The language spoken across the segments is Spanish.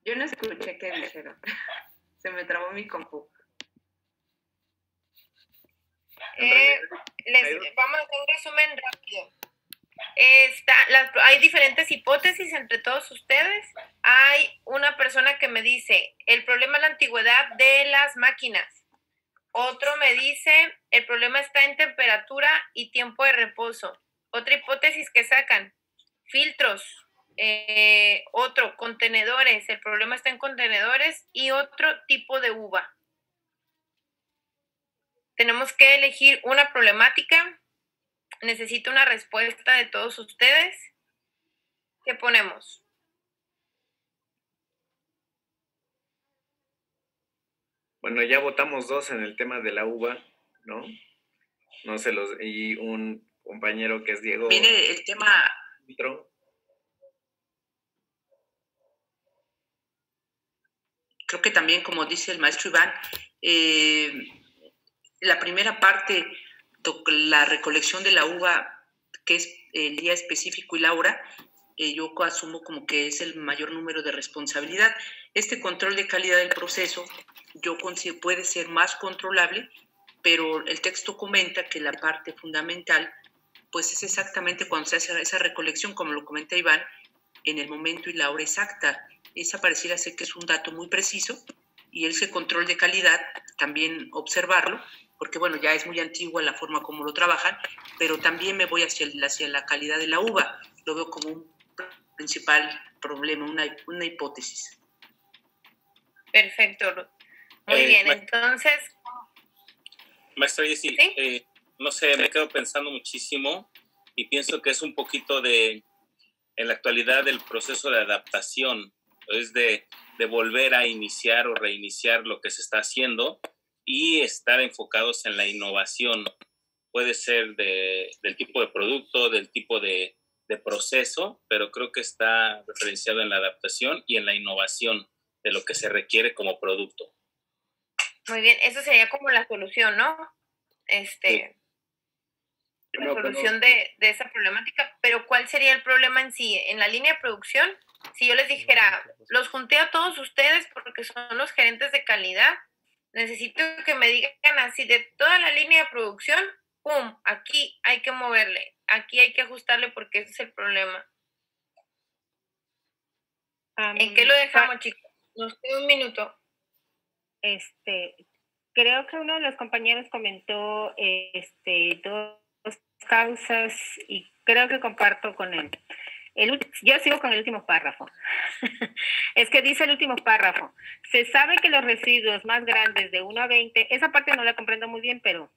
Yo no escuché qué dijeron. Se me trabó mi compu. Vamos a hacer un resumen rápido. Hay diferentes hipótesis entre todos ustedes. Hay una persona que me dice, el problema es la antigüedad de las máquinas. Otro me dice, el problema está en temperatura y tiempo de reposo. Otra hipótesis que sacan, filtros. Otro, contenedores. El problema está en contenedores y otro tipo de uva. Tenemos que elegir una problemática. Necesito una respuesta de todos ustedes. ¿Qué ponemos? Bueno, ya votamos 2 en el tema de la uva, ¿no? Y un compañero que es Diego. Viene el tema. Creo que también, como dice el maestro Iván, la primera parte, la recolección de la uva, que es el día específico y la hora, yo asumo como que es el mayor número de responsabilidad. Este control de calidad del proceso, yo considero puede ser más controlable, pero el texto comenta que la parte fundamental, pues es exactamente cuando se hace esa recolección, como lo comenta Iván, en el momento y la hora exacta. Esa pareciera ser que es un dato muy preciso, y ese control de calidad, también observarlo, porque bueno, ya es muy antigua la forma como lo trabajan, pero también me voy hacia la calidad de la uva. Lo veo como un principal problema, una hipótesis. Perfecto. Muy bien, entonces... Maestra Jessy, ¿sí? No sé, me quedo pensando muchísimo y pienso que es un poquito en la actualidad, del proceso de adaptación, es de volver a iniciar o reiniciar lo que se está haciendo y estar enfocados en la innovación. Puede ser del tipo de producto, del tipo de proceso, pero creo que está referenciado en la adaptación y en la innovación de lo que se requiere como producto. Muy bien, eso sería como la solución, ¿no? Sí. La solución de esa problemática, pero ¿cuál sería el problema en sí? En la línea de producción, si yo les dijera, los junté a todos ustedes porque son los gerentes de calidad, necesito que me digan así de toda la línea de producción, ¡pum! Aquí hay que moverle, aquí hay que ajustarle porque ese es el problema. ¿En qué lo dejamos, chicos? Nos queda un minuto. Creo que uno de los compañeros comentó dos causas y creo que comparto con él. Yo sigo con el último párrafo. Es que dice el último párrafo. Se sabe que los residuos más grandes de 1 a 20, esa parte no la comprendo muy bien, pero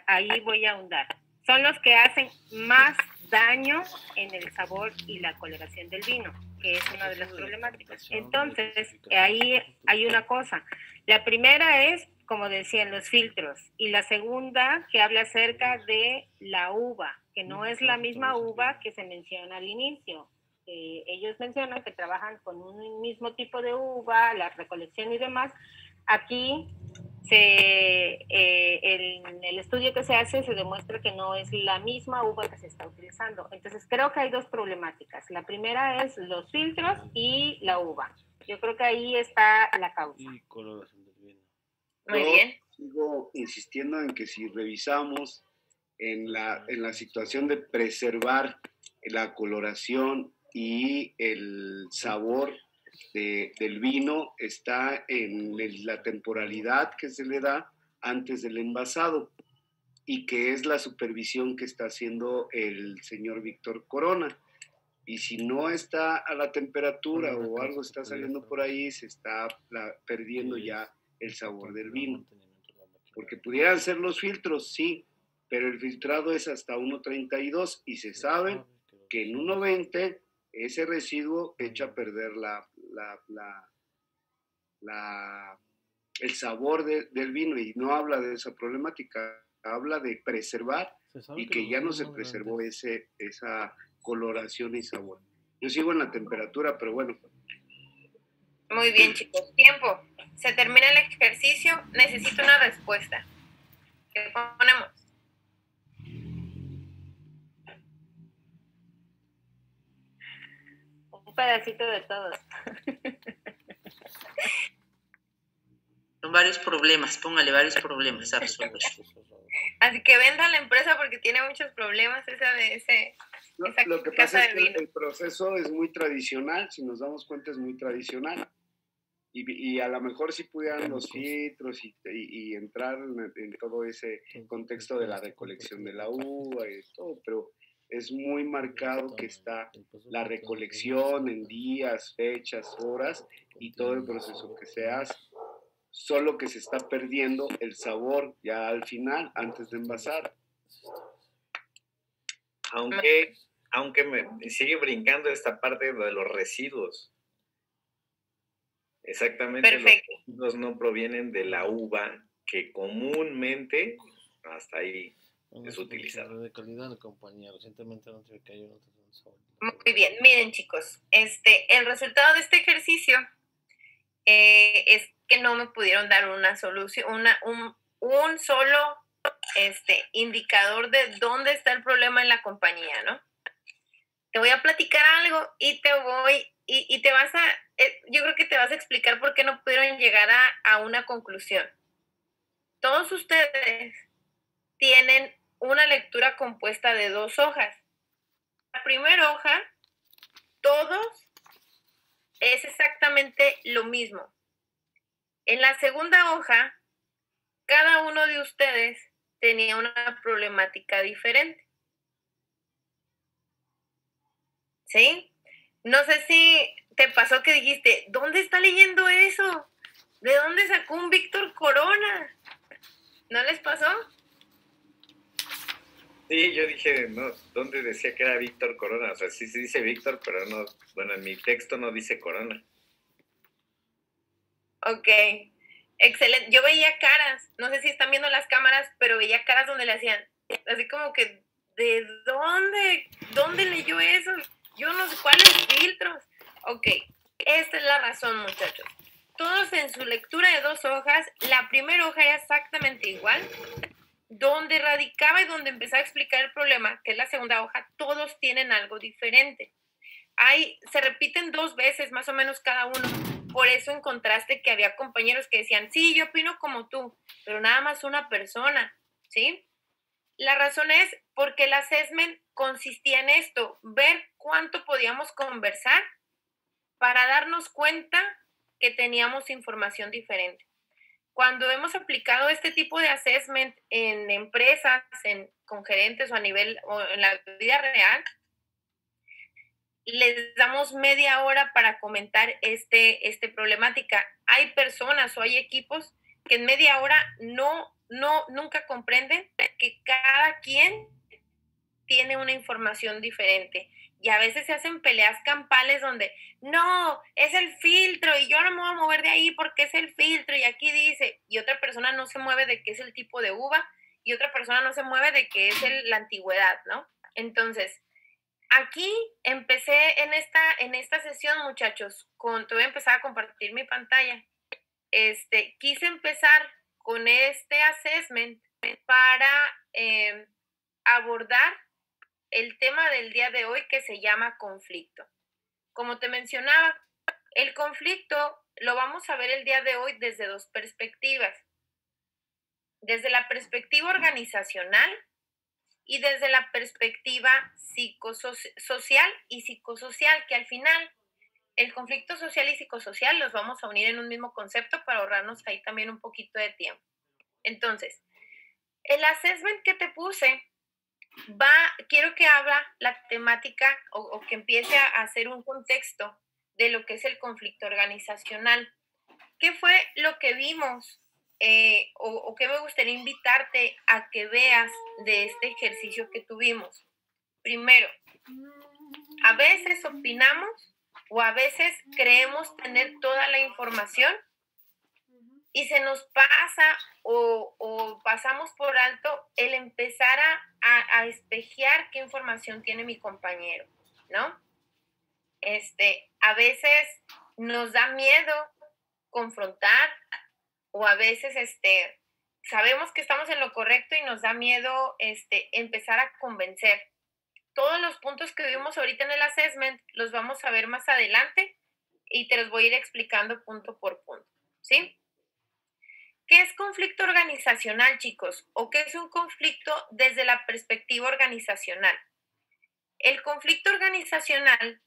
ahí voy a ahondar. Son los que hacen más daño en el sabor y la coloración del vino, que es una de las problemáticas. Entonces, ahí hay una cosa. La primera es, como decían, los filtros, y la segunda que habla acerca de la uva, que no es la misma uva que se menciona al inicio. Ellos mencionan que trabajan con un mismo tipo de uva, la recolección y demás. Aquí en el estudio que se hace se demuestra que no es la misma uva que se está utilizando. Entonces creo que hay dos problemáticas. La primera es los filtros y la uva. Yo creo que ahí está la causa. Muy bien. Sigo insistiendo en que si revisamos en la situación de preservar la coloración y el sabor del vino, está en la temporalidad que se le da antes del envasado, y que es la supervisión que está haciendo el señor Víctor Corona. Y si no está a la temperatura o algo está saliendo por ahí, se está perdiendo ya el sabor del vino. Porque pudieran ser los filtros, sí, pero el filtrado es hasta 1.32 y se sabe que en 1.20 ese residuo echa a perder el sabor del vino, y no habla de esa problemática, habla de preservar y que ya no se preservó esa coloración y sabor. Yo sigo en la temperatura, pero bueno. Muy bien, chicos. Tiempo. Se termina el ejercicio. Necesito una respuesta. ¿Qué ponemos? Un pedacito de todos. Con varios problemas, póngale varios problemas a resolver. Así que venda la empresa porque tiene muchos problemas Lo que pasa es que el proceso es muy tradicional, si nos damos cuenta es muy tradicional. Y a lo mejor si pudieran los filtros y entrar en todo ese contexto de la recolección de la uva y todo, pero es muy marcado que está la recolección en días, fechas, horas y todo el proceso que se hace. Solo que se está perdiendo el sabor ya al final, antes de envasar. Aunque me sigue brincando esta parte de los residuos. Exactamente. Perfecto. Los residuos no provienen de la uva que comúnmente hasta ahí es utilizada. De calidad de compañía. Recientemente no se cayó. Muy bien, miren chicos, el resultado de este ejercicio es que no me pudieron dar una solución, un solo indicador de dónde está el problema en la compañía, ¿no? Te voy a platicar algo y te vas a, yo creo que te vas a explicar por qué no pudieron llegar a una conclusión. Todos ustedes tienen una lectura compuesta de 2 hojas. La primera hoja, todos es exactamente lo mismo. En la segunda hoja, cada uno de ustedes tenía una problemática diferente. ¿Sí? No sé si te pasó que dijiste, ¿dónde está leyendo eso? ¿De dónde sacó un Víctor Corona? ¿No les pasó? Sí, yo dije, no, ¿dónde decía que era Víctor Corona? O sea, sí se dice Víctor, pero no, bueno, en mi texto no dice Corona. Ok, excelente. Yo veía caras, no sé si están viendo las cámaras, pero veía caras donde le hacían, así como que, ¿de dónde leyó eso? Yo no sé cuáles filtros. Ok, esta es la razón, muchachos. Todos en su lectura de 2 hojas, la primera hoja era exactamente igual, donde radicaba y donde empezaba a explicar el problema, que es la segunda hoja, todos tienen algo diferente. Se repiten 2 veces más o menos cada uno. Por eso encontraste que había compañeros que decían, sí, yo opino como tú, pero nada más una persona, ¿sí? La razón es porque el assessment consistía en esto, ver cuánto podíamos conversar para darnos cuenta que teníamos información diferente. Cuando hemos aplicado este tipo de assessment en empresas, con gerentes o en la vida real, les damos media hora para comentar esta problemática. Hay personas o hay equipos que en media hora nunca comprenden que cada quien tiene una información diferente. Y a veces se hacen peleas campales donde, no, es el filtro y yo no me voy a mover de ahí porque es el filtro y aquí dice, y otra persona no se mueve de que es el tipo de uva y otra persona no se mueve de que es la antigüedad, ¿no? Entonces, aquí empecé en esta sesión, muchachos, te voy a empezar a compartir mi pantalla. Quise empezar con este assessment para abordar el tema del día de hoy que se llama conflicto. Como te mencionaba, el conflicto lo vamos a ver el día de hoy desde 2 perspectivas. Desde la perspectiva organizacional y desde la perspectiva social y psicosocial, que al final el conflicto social y psicosocial los vamos a unir en un mismo concepto para ahorrarnos ahí también un poquito de tiempo. Entonces, el assessment que te puse quiero que habla la temática o que empiece a hacer un contexto de lo que es el conflicto organizacional. ¿Qué fue lo que vimos o qué me gustaría invitarte a que veas de este ejercicio que tuvimos? Primero, a veces opinamos o a veces creemos tener toda la información y se nos pasa o pasamos por alto el empezar a espejear qué información tiene mi compañero, ¿no? A veces nos da miedo confrontar o a veces sabemos que estamos en lo correcto y nos da miedo empezar a convencer. Todos los puntos que vimos ahorita en el assessment los vamos a ver más adelante y te los voy a ir explicando punto por punto, ¿sí? ¿Qué es conflicto organizacional, chicos? ¿O qué es un conflicto desde la perspectiva organizacional? El conflicto organizacional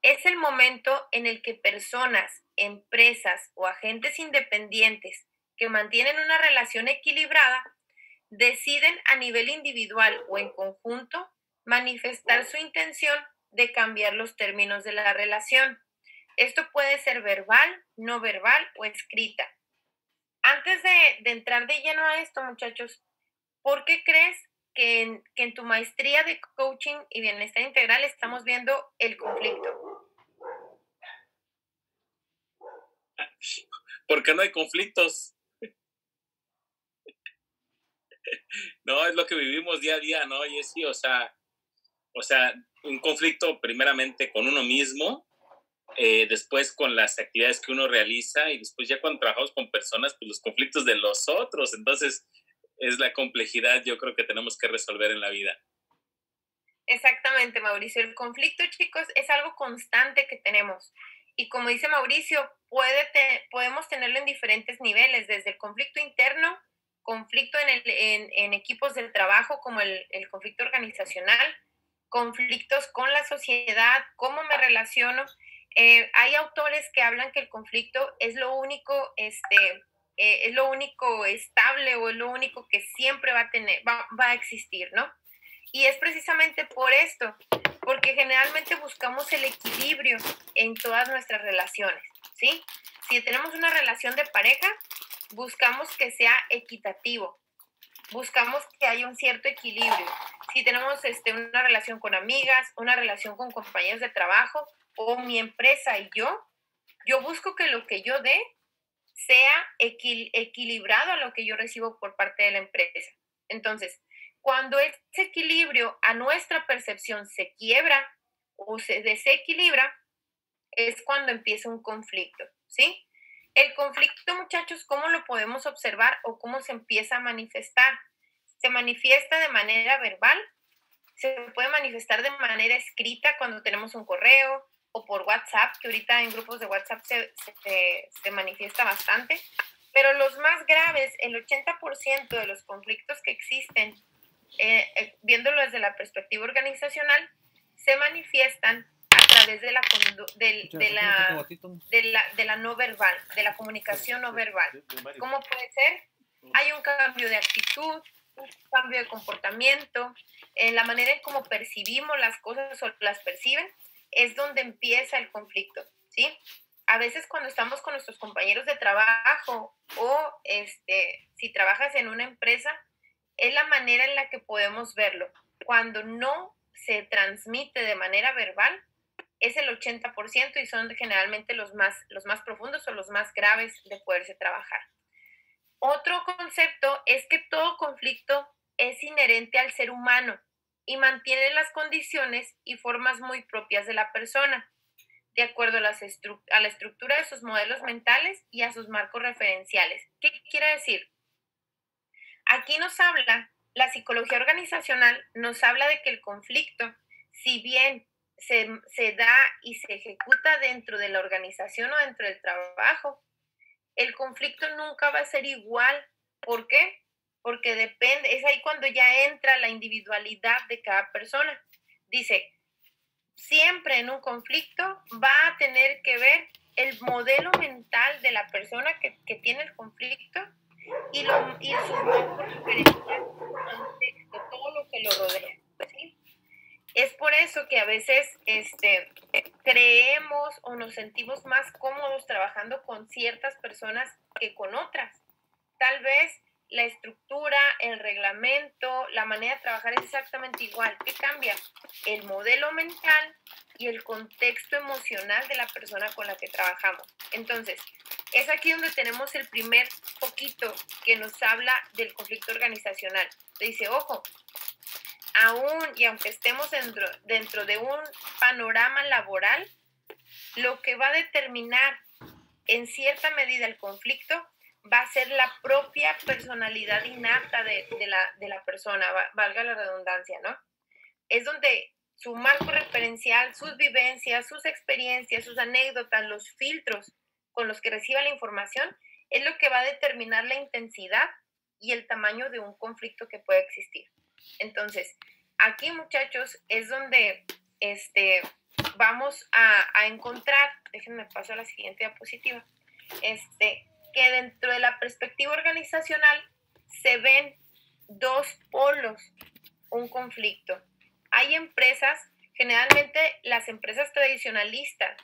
es el momento en el que personas, empresas o agentes independientes que mantienen una relación equilibrada deciden a nivel individual o en conjunto manifestar su intención de cambiar los términos de la relación. Esto puede ser verbal, no verbal o escrita. Antes de entrar de lleno a esto, muchachos, ¿por qué crees que en tu maestría de coaching y bienestar integral estamos viendo el conflicto? Porque no hay conflictos. No, es lo que vivimos día a día, ¿no? Y sí, o sea, un conflicto primeramente con uno mismo, después con las actividades que uno realiza y después ya cuando trabajamos con personas, pues los conflictos de los otros. Entonces, es la complejidad, yo creo que tenemos que resolver en la vida. Exactamente, Mauricio. El conflicto, chicos, es algo constante que tenemos. Y como dice Mauricio, podemos tenerlo en diferentes niveles, desde el conflicto interno, conflicto en equipos del trabajo, como el conflicto organizacional, conflictos con la sociedad, cómo me relaciono. Hay autores que hablan que el conflicto es lo único, es lo único estable o es lo único que siempre va a existir, ¿no? Y es precisamente por esto, porque generalmente buscamos el equilibrio en todas nuestras relaciones, ¿sí? Si tenemos una relación de pareja, buscamos que sea equitativo, buscamos que haya un cierto equilibrio. Si tenemos una relación con amigas, una relación con compañeros de trabajo o mi empresa y yo busco que lo que yo dé sea equilibrado a lo que yo recibo por parte de la empresa. Entonces, cuando ese equilibrio a nuestra percepción se quiebra o se desequilibra, es cuando empieza un conflicto, ¿sí? El conflicto, muchachos, ¿cómo lo podemos observar o cómo se empieza a manifestar? Se manifiesta de manera verbal, se puede manifestar de manera escrita cuando tenemos un correo o por WhatsApp, que ahorita en grupos de WhatsApp se manifiesta bastante, pero los más graves, el 80% de los conflictos que existen, viéndolo desde la perspectiva organizacional, se manifiestan a través de la no verbal, de la comunicación no verbal. ¿Cómo puede ser? Hay un cambio de actitud, un cambio de comportamiento, en la manera en cómo percibimos las cosas o las perciben, es donde empieza el conflicto, ¿sí? A veces cuando estamos con nuestros compañeros de trabajo o si trabajas en una empresa, es la manera en la que podemos verlo. Cuando no se transmite de manera verbal, es el 80% y son generalmente los más profundos o los más graves de poderse trabajar. Otro concepto es que todo conflicto es inherente al ser humano y mantiene las condiciones y formas muy propias de la persona, de acuerdo a la estructura de sus modelos mentales y a sus marcos referenciales. ¿Qué quiere decir? Aquí nos habla, la psicología organizacional nos habla de que el conflicto, si bien se da y se ejecuta dentro de la organización o dentro del trabajo, el conflicto nunca va a ser igual. ¿Por qué? Porque depende, es ahí cuando ya entra la individualidad de cada persona. Dice, siempre en un conflicto va a tener que ver el modelo mental de la persona que tiene el conflicto y sus marcos referenciales, todo lo que lo rodea, ¿sí? Es por eso que a veces creemos o nos sentimos más cómodos trabajando con ciertas personas que con otras. Tal vez la estructura, el reglamento, la manera de trabajar es exactamente igual. ¿Qué cambia? El modelo mental y el contexto emocional de la persona con la que trabajamos. Entonces, es aquí donde tenemos el primer poquito que nos habla del conflicto organizacional. Dice, ojo, aún y aunque estemos dentro de un panorama laboral, lo que va a determinar en cierta medida el conflicto va a ser la propia personalidad innata de la persona, valga la redundancia, ¿no? Es donde su marco referencial, sus vivencias, sus experiencias, sus anécdotas, los filtros con los que reciba la información, es lo que va a determinar la intensidad y el tamaño de un conflicto que puede existir. Entonces, aquí, muchachos, es donde vamos a encontrar, déjenme paso a la siguiente diapositiva, que dentro de la perspectiva organizacional se ven dos polos, un conflicto. Hay empresas, generalmente las empresas tradicionalistas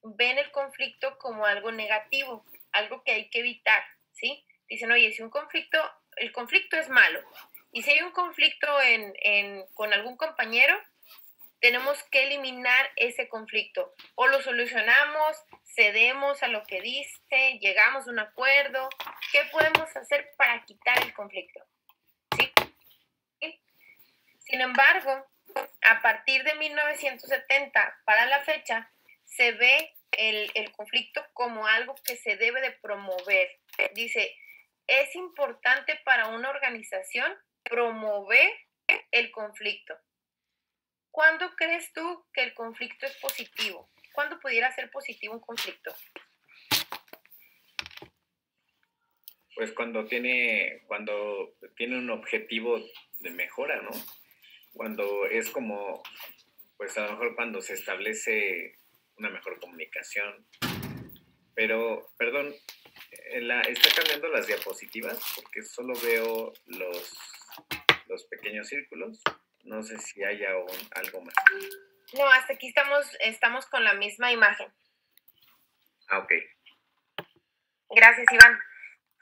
ven el conflicto como algo negativo, algo que hay que evitar, ¿sí? Dicen, oye, si el conflicto es malo, y si hay un conflicto con algún compañero, tenemos que eliminar ese conflicto. O lo solucionamos, cedemos a lo que dice, llegamos a un acuerdo. ¿Qué podemos hacer para quitar el conflicto? ¿Sí? Sin embargo, a partir de 1970 para la fecha, se ve el conflicto como algo que se debe de promover. Dice, es importante para una organización promover el conflicto. ¿Cuándo crees tú que el conflicto es positivo? ¿Cuándo pudiera ser positivo un conflicto? Pues cuando tiene un objetivo de mejora, ¿no? Cuando es como, pues a lo mejor cuando se establece una mejor comunicación. Pero, perdón, ¿está cambiando las diapositivas? Porque solo veo los pequeños círculos. No sé si haya algo más. No, hasta aquí estamos con la misma imagen. Ah, ok. Gracias, Iván.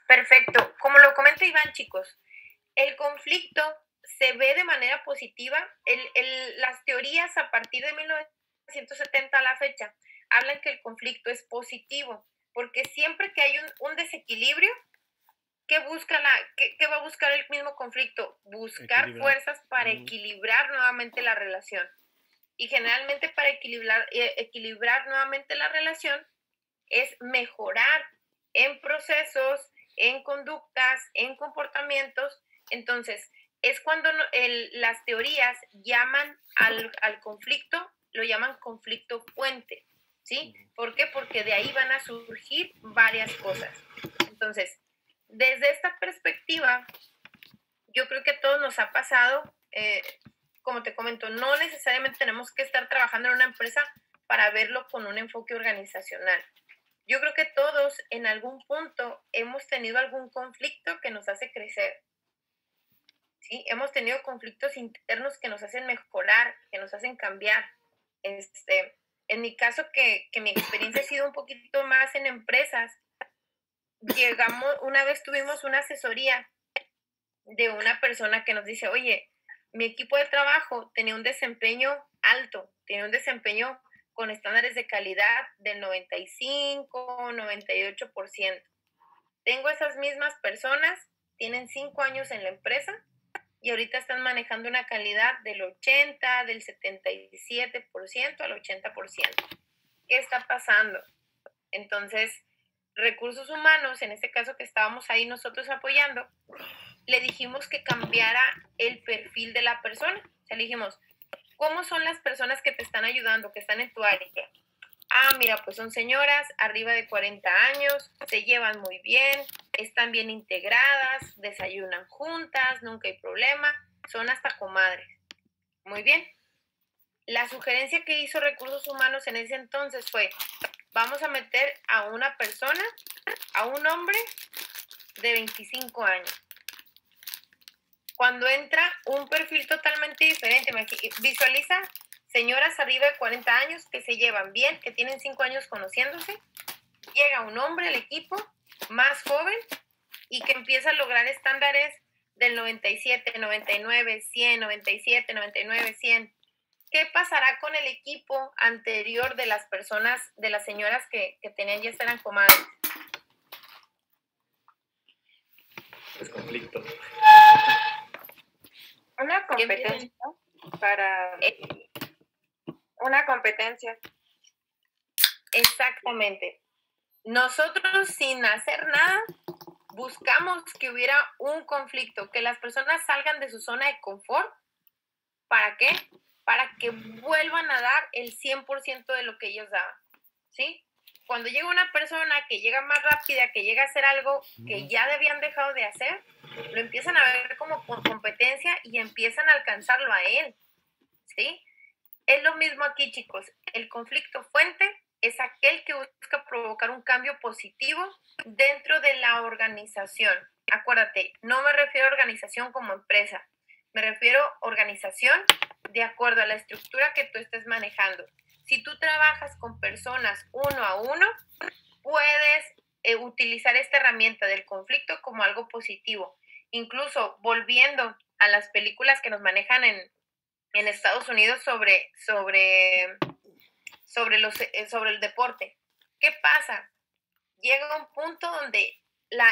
Perfecto. Como lo comenta Iván, chicos, el conflicto se ve de manera positiva. Las teorías a partir de 1970 a la fecha hablan que el conflicto es positivo, porque siempre que hay un desequilibrio, ¿qué va a buscar el mismo conflicto? Buscar fuerzas para equilibrar nuevamente la relación. Y generalmente para equilibrar nuevamente la relación es mejorar en procesos, en conductas, en comportamientos. Entonces, es cuando las teorías llaman al conflicto, lo llaman conflicto puente, ¿sí? ¿Por qué? Porque de ahí van a surgir varias cosas. Entonces, desde esta perspectiva, yo creo que a todos nos ha pasado, como te comento, no necesariamente tenemos que estar trabajando en una empresa para verlo con un enfoque organizacional. Yo creo que todos en algún punto hemos tenido algún conflicto que nos hace crecer. ¿Sí? Hemos tenido conflictos internos que nos hacen mejorar, que nos hacen cambiar. En mi caso, que mi experiencia ha sido un poquito más en empresas, una vez tuvimos una asesoría de una persona que nos dice, oye, mi equipo de trabajo tenía un desempeño alto, tenía un desempeño con estándares de calidad del 95, 98%. Tengo esas mismas personas, tienen 5 años en la empresa y ahorita están manejando una calidad del 80, del 77% al 80%. ¿Qué está pasando? Entonces, recursos humanos, en este caso que estábamos ahí nosotros apoyando, le dijimos que cambiara el perfil de la persona. O sea, le dijimos, ¿cómo son las personas que te están ayudando, que están en tu área? Ah, mira, pues son señoras arriba de 40 años, se llevan muy bien, están bien integradas, desayunan juntas, nunca hay problema, son hasta comadres. Muy bien. La sugerencia que hizo Recursos Humanos en ese entonces fue, vamos a meter a una persona, a un hombre de 25 años. Cuando entra un perfil totalmente diferente, visualiza señoras arriba de 40 años que se llevan bien, que tienen 5 años conociéndose, llega un hombre al equipo más joven y que empieza a lograr estándares del 97, 99, 100, 97, 99, 100. ¿Qué pasará con el equipo anterior de las personas, de las señoras que tenían ya eran comadres? Es conflicto. Una competencia para... Una competencia. Exactamente. Nosotros sin hacer nada buscamos que hubiera un conflicto, que las personas salgan de su zona de confort. ¿Para qué? Para que vuelvan a dar el 100% de lo que ellos daban, ¿sí? cuando llega una persona que llega más rápida, que llega a hacer algo que ya habían dejado de hacer, lo empiezan a ver como por competencia y empiezan a alcanzarlo a él, ¿sí? Es lo mismo aquí, chicos. El conflicto fuente es aquel que busca provocar un cambio positivo dentro de la organización. Acuérdate, no me refiero a organización como empresa, me refiero a organización de acuerdo a la estructura que tú estés manejando. Si tú trabajas con personas uno a uno, puedes utilizar esta herramienta del conflicto como algo positivo. Incluso volviendo a las películas que nos manejan en Estados Unidos sobre el deporte. ¿Qué pasa? Llega un punto donde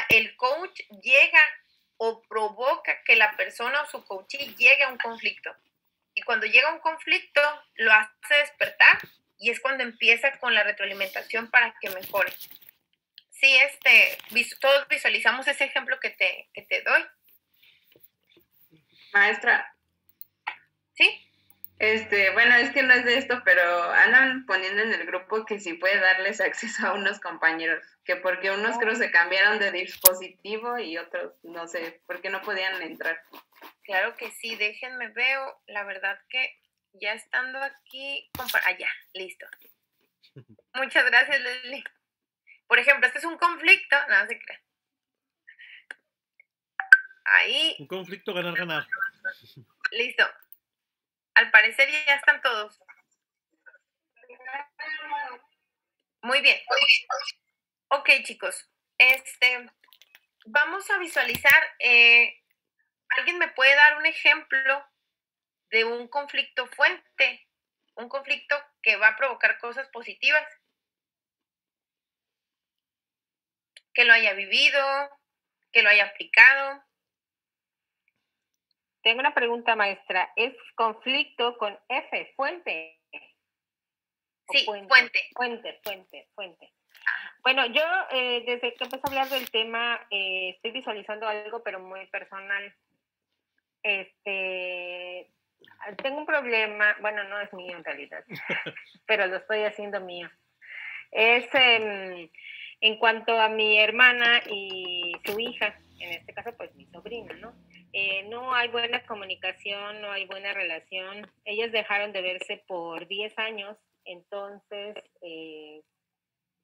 el coach llega o provoca que la persona o su coachee llegue a un conflicto. Y cuando llega a un conflicto, lo hace despertar y es cuando empieza con la retroalimentación para que mejore. Sí, todos visualizamos ese ejemplo que te doy. Maestra. ¿Sí? Bueno, es que no es de esto, pero andan poniendo en el grupo que si puede darles acceso a unos compañeros, que porque unos creo se cambiaron de dispositivo y otros no sé, porque no podían entrar. Claro que sí, déjenme veo, la verdad que ya estando aquí, ya, listo. Muchas gracias, Leslie. Por ejemplo, este es un conflicto, no se crea. Ahí. Un conflicto ganar-ganar. Listo. Al parecer ya están todos. Muy bien. Ok, chicos. Vamos a visualizar. ¿Alguien me puede dar un ejemplo de un conflicto fuente? Un conflicto que va a provocar cosas positivas. Que lo haya vivido, que lo haya aplicado. Tengo una pregunta, maestra. ¿Es conflicto con F, fuente? Sí, Fuente. Bueno, yo desde que empecé a hablar del tema estoy visualizando algo, pero muy personal. Tengo un problema, bueno, no es mío en realidad, pero lo estoy haciendo mío. Es en cuanto a mi hermana y su hija, en este caso pues mi sobrina, ¿no? No hay buena comunicación, no hay buena relación. Ellas dejaron de verse por 10 años, entonces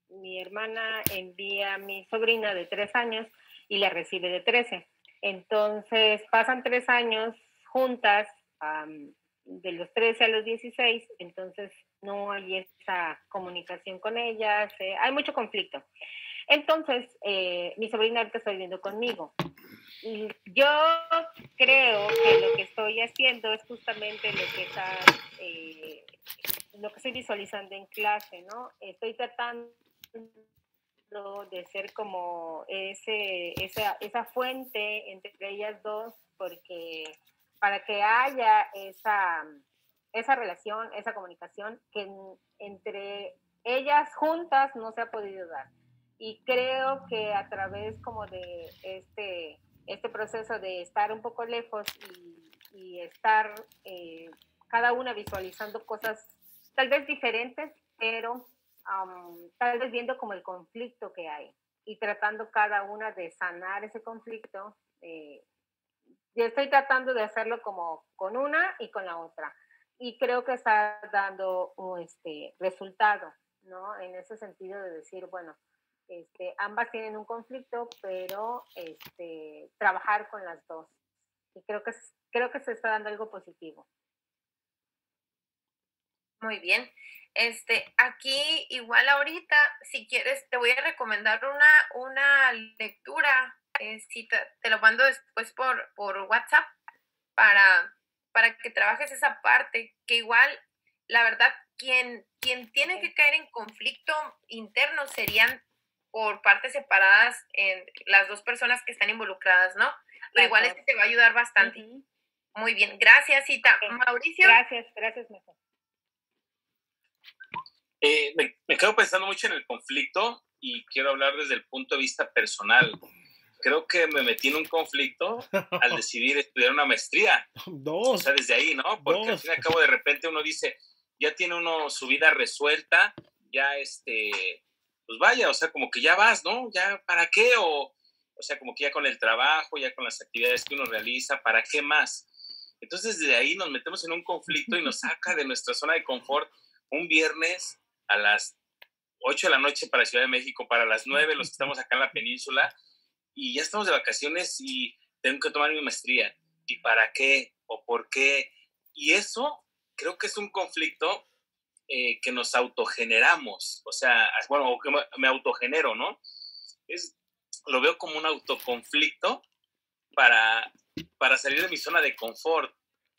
mi hermana envía a mi sobrina de 3 años y la recibe de 13. Entonces pasan 3 años juntas, de los 13 a los 16, entonces no hay esa comunicación con ellas, hay mucho conflicto. Entonces, mi sobrina ahorita está viviendo conmigo. Y yo creo que lo que estoy haciendo es justamente lo que estoy visualizando en clase, ¿no? Estoy tratando de ser como esa fuente entre ellas dos, porque para que haya esa relación, esa comunicación que entre ellas juntas no se ha podido dar. Y creo que a través como de este proceso de estar un poco lejos y estar cada una visualizando cosas tal vez diferentes, pero tal vez viendo como el conflicto que hay y tratando cada una de sanar ese conflicto. Yo estoy tratando de hacerlo como con una y con la otra. Y creo que está dando resultado, ¿no? En ese sentido de decir, bueno, ambas tienen un conflicto, pero trabajar con las dos. Y creo que se está dando algo positivo. Muy bien. Aquí igual ahorita, si quieres, te voy a recomendar una lectura. Te lo mando después por WhatsApp para que trabajes esa parte, que igual, la verdad, quien tiene que caer en conflicto interno serían por partes separadas en las dos personas que están involucradas, ¿no? Pero igual te va a ayudar bastante. Uh-huh. Muy bien, gracias, Cita. Okay. Mauricio. Gracias, mejor. Me quedo pensando mucho en el conflicto y quiero hablar desde el punto de vista personal. Creo que me metí en un conflicto al decidir estudiar una maestría. O sea, desde ahí, ¿no? Porque al fin y al cabo de repente uno dice, ya tiene uno su vida resuelta, ya pues vaya, o sea, como que ya vas, ¿no? ¿Ya para qué? O sea, como que ya con el trabajo, ya con las actividades que uno realiza, ¿para qué más? Entonces, de ahí nos metemos en un conflicto y nos saca de nuestra zona de confort un viernes a las 8 de la noche para Ciudad de México, para las 9 los que estamos acá en la península, y ya estamos de vacaciones y tengo que tomar mi maestría. ¿Y para qué? ¿O por qué? Y eso creo que es un conflicto que nos autogeneramos, o sea, bueno, o que me autogenero, ¿no? Lo veo como un autoconflicto para salir de mi zona de confort,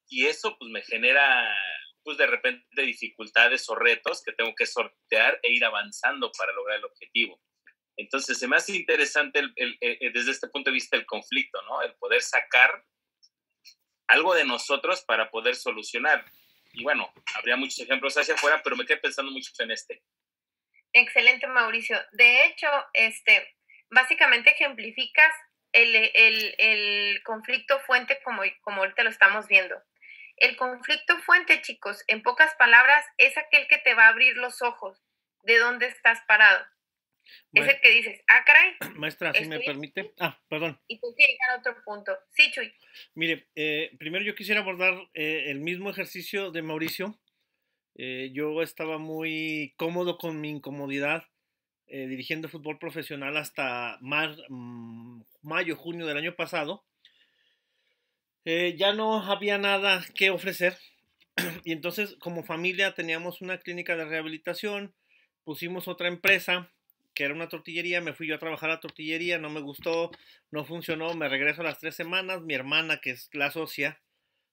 y eso pues me genera pues de repente dificultades o retos que tengo que sortear e ir avanzando para lograr el objetivo. Entonces se me hace interesante desde este punto de vista el conflicto, ¿no? El poder sacar algo de nosotros para poder solucionar. Y bueno, habría muchos ejemplos hacia afuera, pero me quedé pensando mucho en este. Excelente, Mauricio. De hecho, básicamente ejemplificas el conflicto fuente como ahorita lo estamos viendo. El conflicto fuente, chicos, en pocas palabras, es aquel que te va a abrir los ojos de dónde estás parado. Es el que dices, caray. Maestra, si me permite. Perdón. Y tú quieres llegar a otro punto. Sí, Chuy. Mire, primero yo quisiera abordar el mismo ejercicio de Mauricio. Yo estaba muy cómodo con mi incomodidad dirigiendo fútbol profesional hasta mayo, junio del año pasado. Ya no había nada que ofrecer y entonces como familia teníamos una clínica de rehabilitación, pusimos otra empresa que era una tortillería, me fui yo a trabajar a la tortillería, no me gustó, no funcionó, me regreso a las 3 semanas, mi hermana que es la socia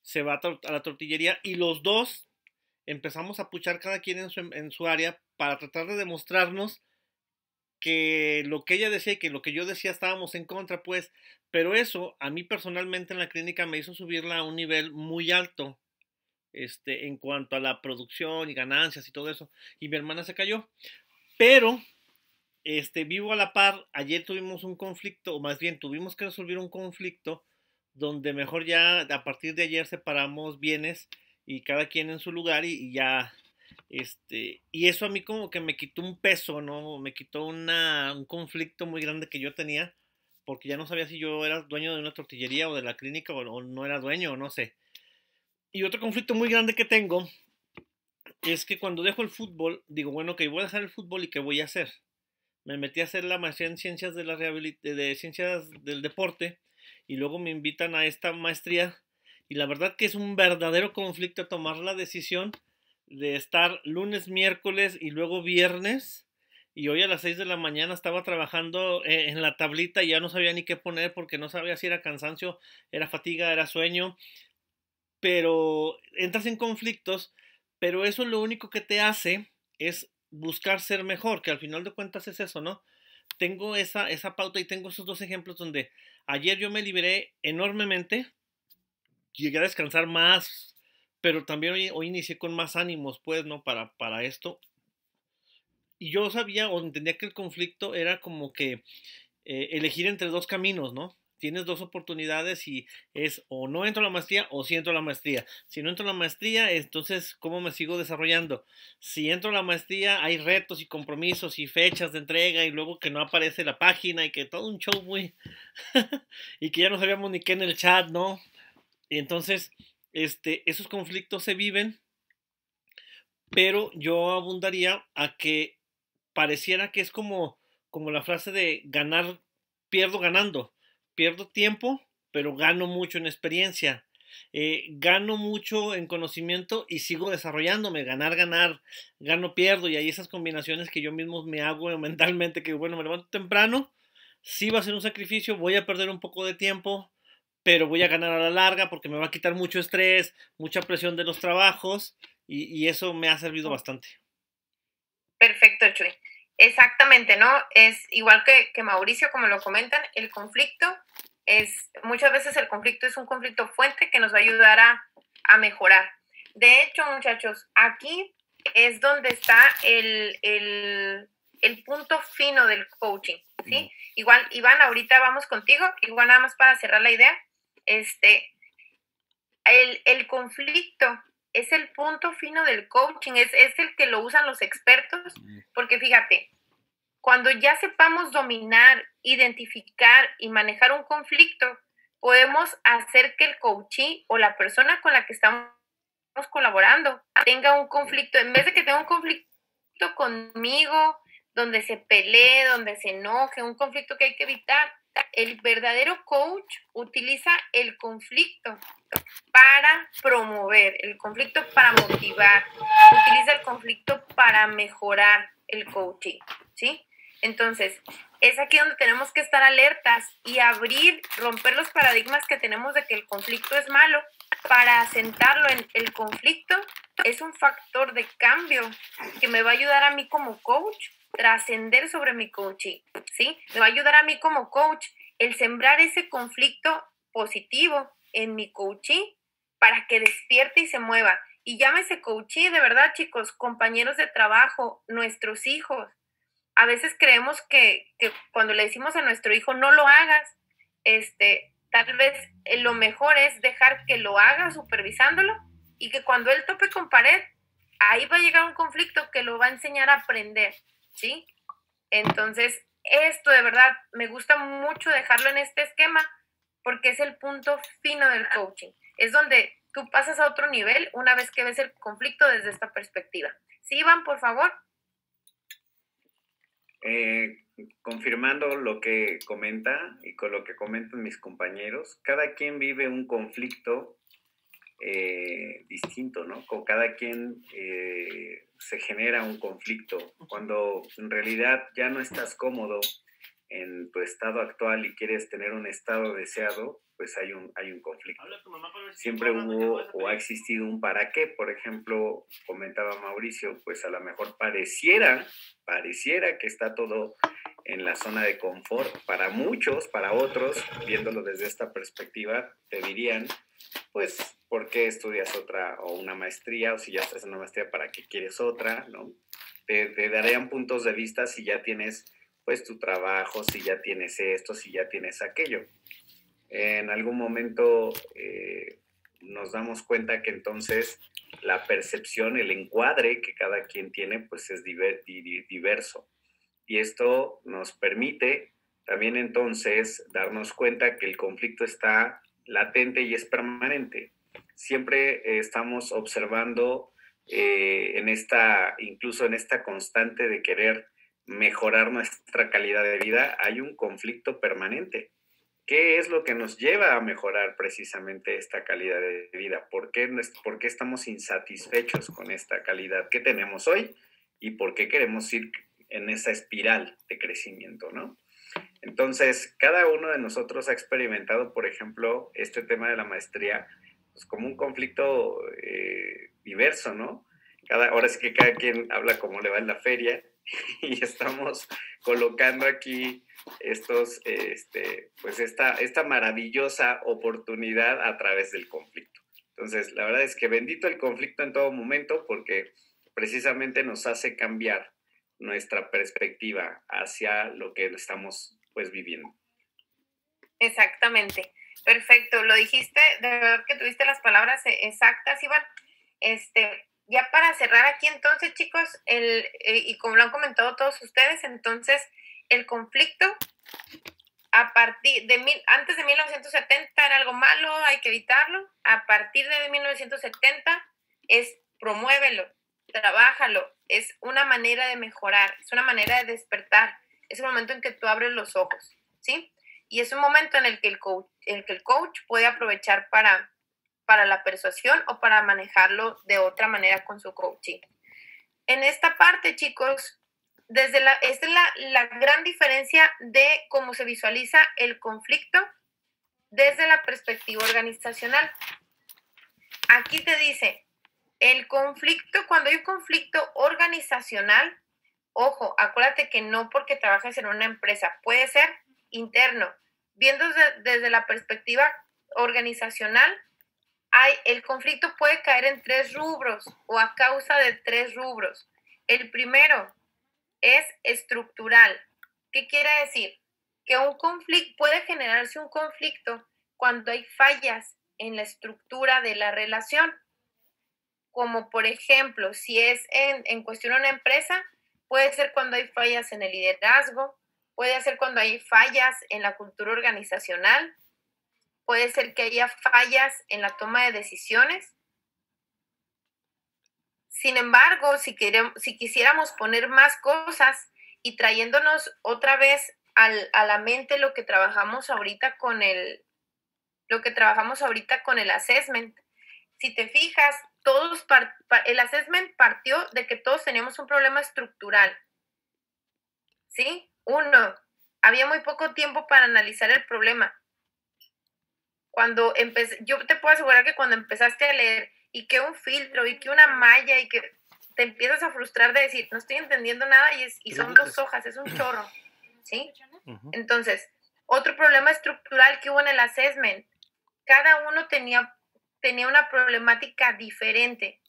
se va a la tortillería y los dos empezamos a puchar cada quien en su área para tratar de demostrarnos que lo que ella decía y que lo que yo decía estábamos en contra, pues, pero eso a mí personalmente en la clínica me hizo subirla a un nivel muy alto, en cuanto a la producción y ganancias y todo eso, y mi hermana se cayó, pero, vivo a la par, ayer tuvimos un conflicto, o más bien tuvimos que resolver un conflicto, donde mejor ya a partir de ayer separamos bienes y cada quien en su lugar y ya y eso a mí como que me quitó un peso, ¿no? Me quitó un conflicto muy grande que yo tenía, porque ya no sabía si yo era dueño de una tortillería o de la clínica o no era dueño, o no sé. Y otro conflicto muy grande que tengo es que cuando dejo el fútbol, digo, bueno, que voy a dejar el fútbol y ¿qué voy a hacer? Me metí a hacer la maestría en ciencias de ciencias del deporte y luego me invitan a esta maestría y la verdad que es un verdadero conflicto tomar la decisión de estar lunes, miércoles y luego viernes, y hoy a las 6 de la mañana estaba trabajando en la tablita y ya no sabía ni qué poner porque no sabía si era cansancio, era fatiga, era sueño, pero entras en conflictos, pero eso lo único que te hace es buscar ser mejor, que al final de cuentas es eso, ¿no? Tengo esa pauta y tengo esos dos ejemplos donde ayer yo me liberé enormemente, llegué a descansar más, pero también hoy inicié con más ánimos, pues, ¿no? Para esto. Y yo sabía o entendía que el conflicto era como que elegir entre dos caminos, ¿no? Tienes dos oportunidades y es o no entro a la maestría o sí entro a la maestría. Si no entro a la maestría, entonces, ¿cómo me sigo desarrollando? Si entro a la maestría, hay retos y compromisos y fechas de entrega y luego que no aparece la página y que todo un show muy... y que ya no sabíamos ni qué en el chat, ¿no? Y entonces, esos conflictos se viven, pero yo abundaría a que pareciera que es como la frase de ganar, pierdo ganando, pierdo tiempo, pero gano mucho en experiencia, gano mucho en conocimiento y sigo desarrollándome, ganar, gano, pierdo, y hay esas combinaciones que yo mismo me hago mentalmente, que bueno, me levanto temprano, sí va a ser un sacrificio, voy a perder un poco de tiempo, pero voy a ganar a la larga porque me va a quitar mucho estrés, mucha presión de los trabajos, y eso me ha servido bastante. Perfecto, Chuy. Exactamente, ¿no? Es igual que Mauricio, como lo comentan, el conflicto muchas veces el conflicto es un conflicto fuente que nos va a ayudar a mejorar. De hecho, muchachos, aquí es donde está el punto fino del coaching, ¿sí? Igual, Iván, ahorita vamos contigo, igual nada más para cerrar la idea, el conflicto es el punto fino del coaching, es el que lo usan los expertos, porque fíjate, Cuando ya sepamos dominar, identificar y manejar un conflicto, podemos hacer que el coachee o la persona con la que estamos colaborando tenga un conflicto, en vez de que tenga un conflicto conmigo, donde se pelee, donde se enoje, un conflicto que hay que evitar. El verdadero coach utiliza el conflicto para promover, el conflicto para motivar, utiliza el conflicto para mejorar el coaching, ¿sí? Entonces, es aquí donde tenemos que estar alertas y romper los paradigmas que tenemos de que el conflicto es malo, para asentarlo en el conflicto. Es un factor de cambio que me va a ayudar a mí como coach trascender sobre mi coaching, ¿sí? Me va a ayudar a mí como coach el sembrar ese conflicto positivo en mi coachee para que despierte y se mueva. Y llámese coachee, de verdad, chicos, compañeros de trabajo, nuestros hijos. A veces creemos que cuando le decimos a nuestro hijo no lo hagas, tal vez lo mejor es dejar que lo haga supervisándolo y que cuando él tope con pared, ahí va a llegar un conflicto que lo va a enseñar a aprender, ¿sí? Entonces, esto de verdad me gusta mucho dejarlo en este esquema porque es el punto fino del coaching. Es donde tú pasas a otro nivel una vez que ves el conflicto desde esta perspectiva. ¿Sí, Iván, por favor? Confirmando lo que comenta y con lo que comentan mis compañeros, cada quien vive un conflicto distinto, ¿no? Con cada quien se genera un conflicto. Cuando en realidad ya no estás cómodo en tu estado actual y quieres tener un estado deseado, pues hay un conflicto. Siempre hubo o ha existido un para qué. Por ejemplo, comentaba Mauricio, pues a lo mejor pareciera que está todo en la zona de confort. Para muchos, para otros, viéndolo desde esta perspectiva, te dirían, pues, ¿por qué estudias otra o una maestría? O si ya estás en una maestría, ¿para qué quieres otra? ¿No? Te darían puntos de vista si ya tienes, pues, tu trabajo, si ya tienes esto, si ya tienes aquello. En algún momento nos damos cuenta que entonces la percepción, el encuadre que cada quien tiene, pues es diverso. Y esto nos permite también entonces darnos cuenta que el conflicto está latente y es permanente. Siempre estamos observando incluso en esta constante de querer mejorar nuestra calidad de vida, hay un conflicto permanente. ¿Qué es lo que nos lleva a mejorar precisamente esta calidad de vida? ¿Por qué estamos insatisfechos con esta calidad que tenemos hoy? ¿Y por qué queremos ir en esa espiral de crecimiento, ¿no? Entonces, cada uno de nosotros ha experimentado, por ejemplo, este tema de la maestría, pues como un conflicto diverso, ¿no? Ahora sí que cada quien habla como le va en la feria y estamos colocando aquí pues esta maravillosa oportunidad a través del conflicto. Entonces, la verdad es que bendito el conflicto en todo momento porque precisamente nos hace cambiar nuestra perspectiva hacia lo que estamos pues viviendo. Exactamente, perfecto, lo dijiste, de verdad que tuviste las palabras exactas, Iván. Ya para cerrar aquí entonces, chicos, y como lo han comentado todos ustedes, entonces el conflicto antes de 1970 era algo malo, hay que evitarlo. A partir de 1970 promuévelo, trabájalo, es una manera de mejorar, es una manera de despertar, es un momento en que tú abres los ojos, ¿sí? Y es un momento en el que el coach puede aprovechar para la persuasión o para manejarlo de otra manera con su coaching. En esta parte, chicos, esta es la gran diferencia de cómo se visualiza el conflicto desde la perspectiva organizacional. Aquí te dice, cuando hay un conflicto organizacional, ojo, acuérdate que no porque trabajes en una empresa, puede ser interno. Viendo desde la perspectiva organizacional, el conflicto puede caer en 3 rubros o a causa de 3 rubros. El primero es estructural. ¿Qué quiere decir? Que puede generarse un conflicto cuando hay fallas en la estructura de la relación. Como por ejemplo, si es en cuestión de una empresa, puede ser cuando hay fallas en el liderazgo, puede ser cuando hay fallas en la cultura organizacional, puede ser que haya fallas en la toma de decisiones. Sin embargo, si quisiéramos poner más cosas y trayéndonos otra vez a la mente lo que trabajamos ahorita con el assessment, si te fijas, el assessment partió de que todos teníamos un problema estructural, ¿sí? 1, había muy poco tiempo para analizar el problema. Yo te puedo asegurar que cuando empezaste a leer y que un filtro y que una malla y que te empiezas a frustrar de decir, no estoy entendiendo nada y son 2 hojas, es un chorro, ¿sí? Entonces, otro problema estructural que hubo en el assessment, cada uno tenía una problemática diferente,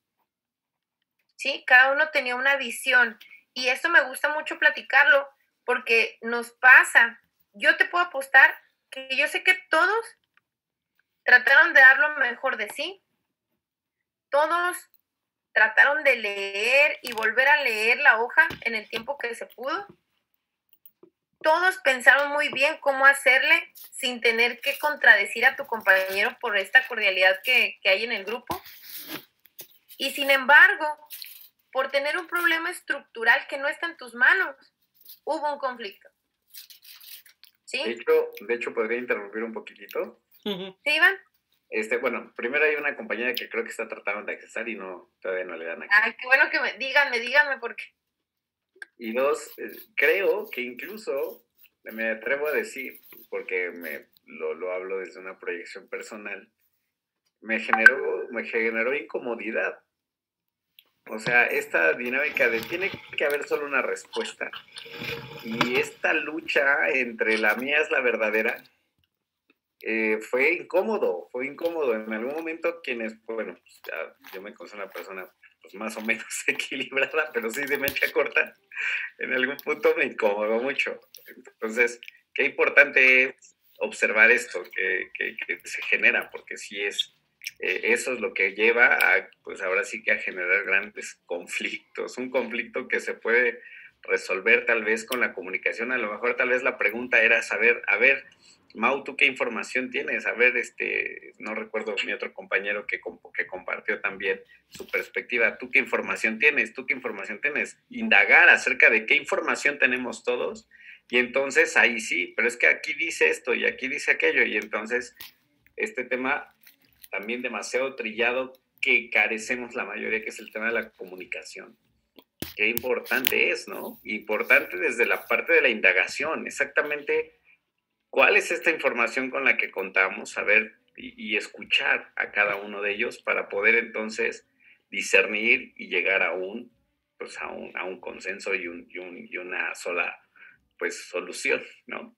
¿sí? Cada uno tenía una visión y esto me gusta mucho platicarlo porque nos pasa. Yo te puedo apostar que yo sé que todos trataron de dar lo mejor de sí. Todos trataron de leer y volver a leer la hoja en el tiempo que se pudo. Todos pensaron muy bien cómo hacerle sin tener que contradecir a tu compañero por esta cordialidad que hay en el grupo. Y sin embargo, por tener un problema estructural que no está en tus manos, hubo un conflicto. ¿Sí? De hecho, ¿podría interrumpir un poquitito? ¿Sí, Iván? Bueno, primero hay una compañera que creo que está tratando de accesar y todavía no le dan acceso. Ay, qué bueno que díganme por qué. Y 2, creo que incluso, me atrevo a decir, porque lo hablo desde una proyección personal, me generó incomodidad. O sea, esta dinámica de tiene que haber solo una respuesta. Y esta lucha entre la mía es la verdadera, fue incómodo. En algún momento bueno, pues ya yo me considero una persona pues más o menos equilibrada, pero sí de mecha corta, en algún punto me incomodó mucho. Entonces, qué importante es observar esto que se genera, porque sí eso es lo que lleva a, pues ahora sí que a generar grandes conflictos. Un conflicto que se puede resolver tal vez con la comunicación. A lo mejor tal vez la pregunta era saber, a ver, Mau, ¿tú qué información tienes? A ver, no recuerdo mi otro compañero que compartió también su perspectiva. ¿Tú qué información tienes? Indagar acerca de qué información tenemos todos. Y entonces ahí sí, pero es que aquí dice esto y aquí dice aquello. Y entonces este tema también demasiado trillado que carecemos la mayoría, que es el tema de la comunicación. Qué importante es, ¿no? Importante desde la parte de la indagación, exactamente cuál es esta información con la que contamos, saber y escuchar a cada uno de ellos para poder entonces discernir y llegar a un consenso y una sola pues solución, ¿no?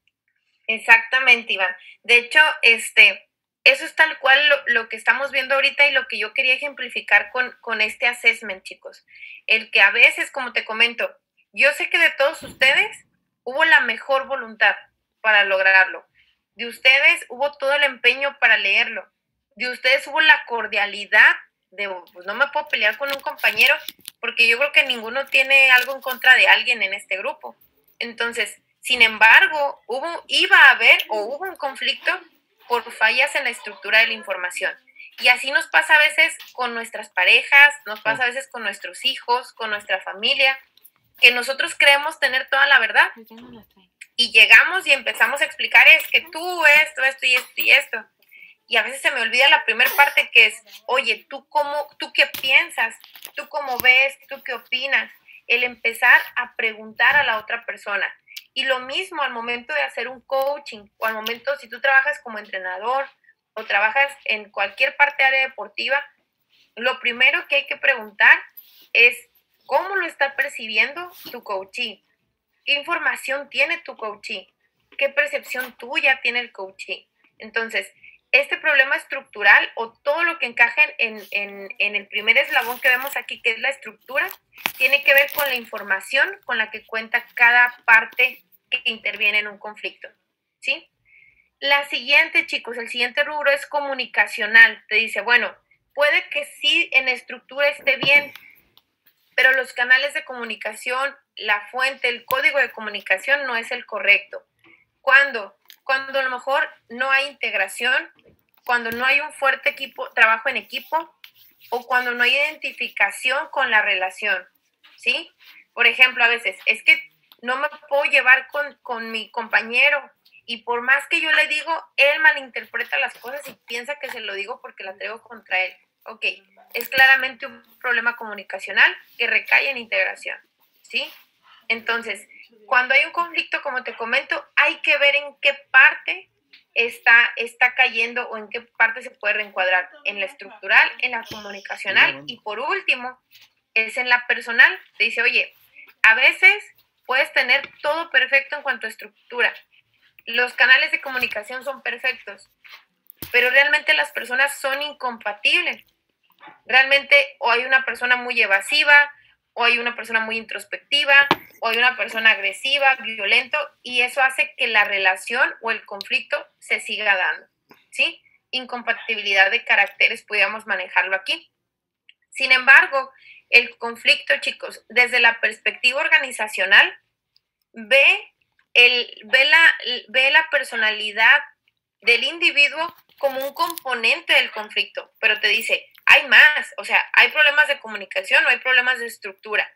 Exactamente, Iván. De hecho, eso es tal cual lo que estamos viendo ahorita y lo que yo quería ejemplificar con este assessment, chicos. El que a veces, como te comento, yo sé que de todos ustedes hubo la mejor voluntad para lograrlo. De ustedes hubo todo el empeño para leerlo. De ustedes hubo la cordialidad de, pues no me puedo pelear con un compañero porque yo creo que ninguno tiene algo en contra de alguien en este grupo. Entonces, sin embargo, iba a haber o hubo un conflicto por fallas en la estructura de la información. Y así nos pasa a veces con nuestras parejas, nos pasa a veces con nuestros hijos, con nuestra familia, que nosotros creemos tener toda la verdad. Y llegamos y empezamos a explicar, es que tú esto y esto. Y a veces se me olvida la primera parte que es, oye, ¿tú qué piensas? ¿Tú cómo ves? ¿Tú qué opinas? El empezar a preguntar a la otra persona. Y lo mismo al momento de hacer un coaching o al momento si tú trabajas como entrenador o trabajas en cualquier parte de área deportiva, lo primero que hay que preguntar es cómo lo está percibiendo tu coachee. ¿Qué información tiene tu coachee? ¿Qué percepción tuya tiene el coachee? Entonces, este problema estructural o todo lo que encaja en el primer eslabón que vemos aquí, que es la estructura, tiene que ver con la información con la que cuenta cada parte que interviene en un conflicto, ¿sí? La siguiente, chicos, el siguiente rubro es comunicacional. Te dice, bueno, puede que sí en estructura esté bien, pero los canales de comunicación, la fuente, el código de comunicación no es el correcto. Cuando a lo mejor no hay integración, cuando no hay un fuerte trabajo en equipo, o cuando no hay identificación con la relación, ¿sí? Por ejemplo, a veces, es que no me puedo llevar con mi compañero, y por más que yo le digo, él malinterpreta las cosas y piensa que se lo digo porque la traigo contra él. Ok, es claramente un problema comunicacional que recae en integración, ¿sí? Entonces, cuando hay un conflicto, como te comento, hay que ver en qué parte está cayendo o en qué parte se puede reencuadrar, en la estructural, en la comunicacional, y por último, es en la personal. Te dice, oye, a veces puedes tener todo perfecto en cuanto a estructura, los canales de comunicación son perfectos, pero realmente las personas son incompatibles. Realmente o hay una persona muy evasiva, o hay una persona muy introspectiva, o hay una persona agresiva, violento, y eso hace que la relación o el conflicto se siga dando, ¿sí? Incompatibilidad de caracteres, podríamos manejarlo aquí. Sin embargo, el conflicto, chicos, desde la perspectiva organizacional, ve la personalidad del individuo como un componente del conflicto, pero te dice, hay más, o sea, hay problemas de comunicación o hay problemas de estructura.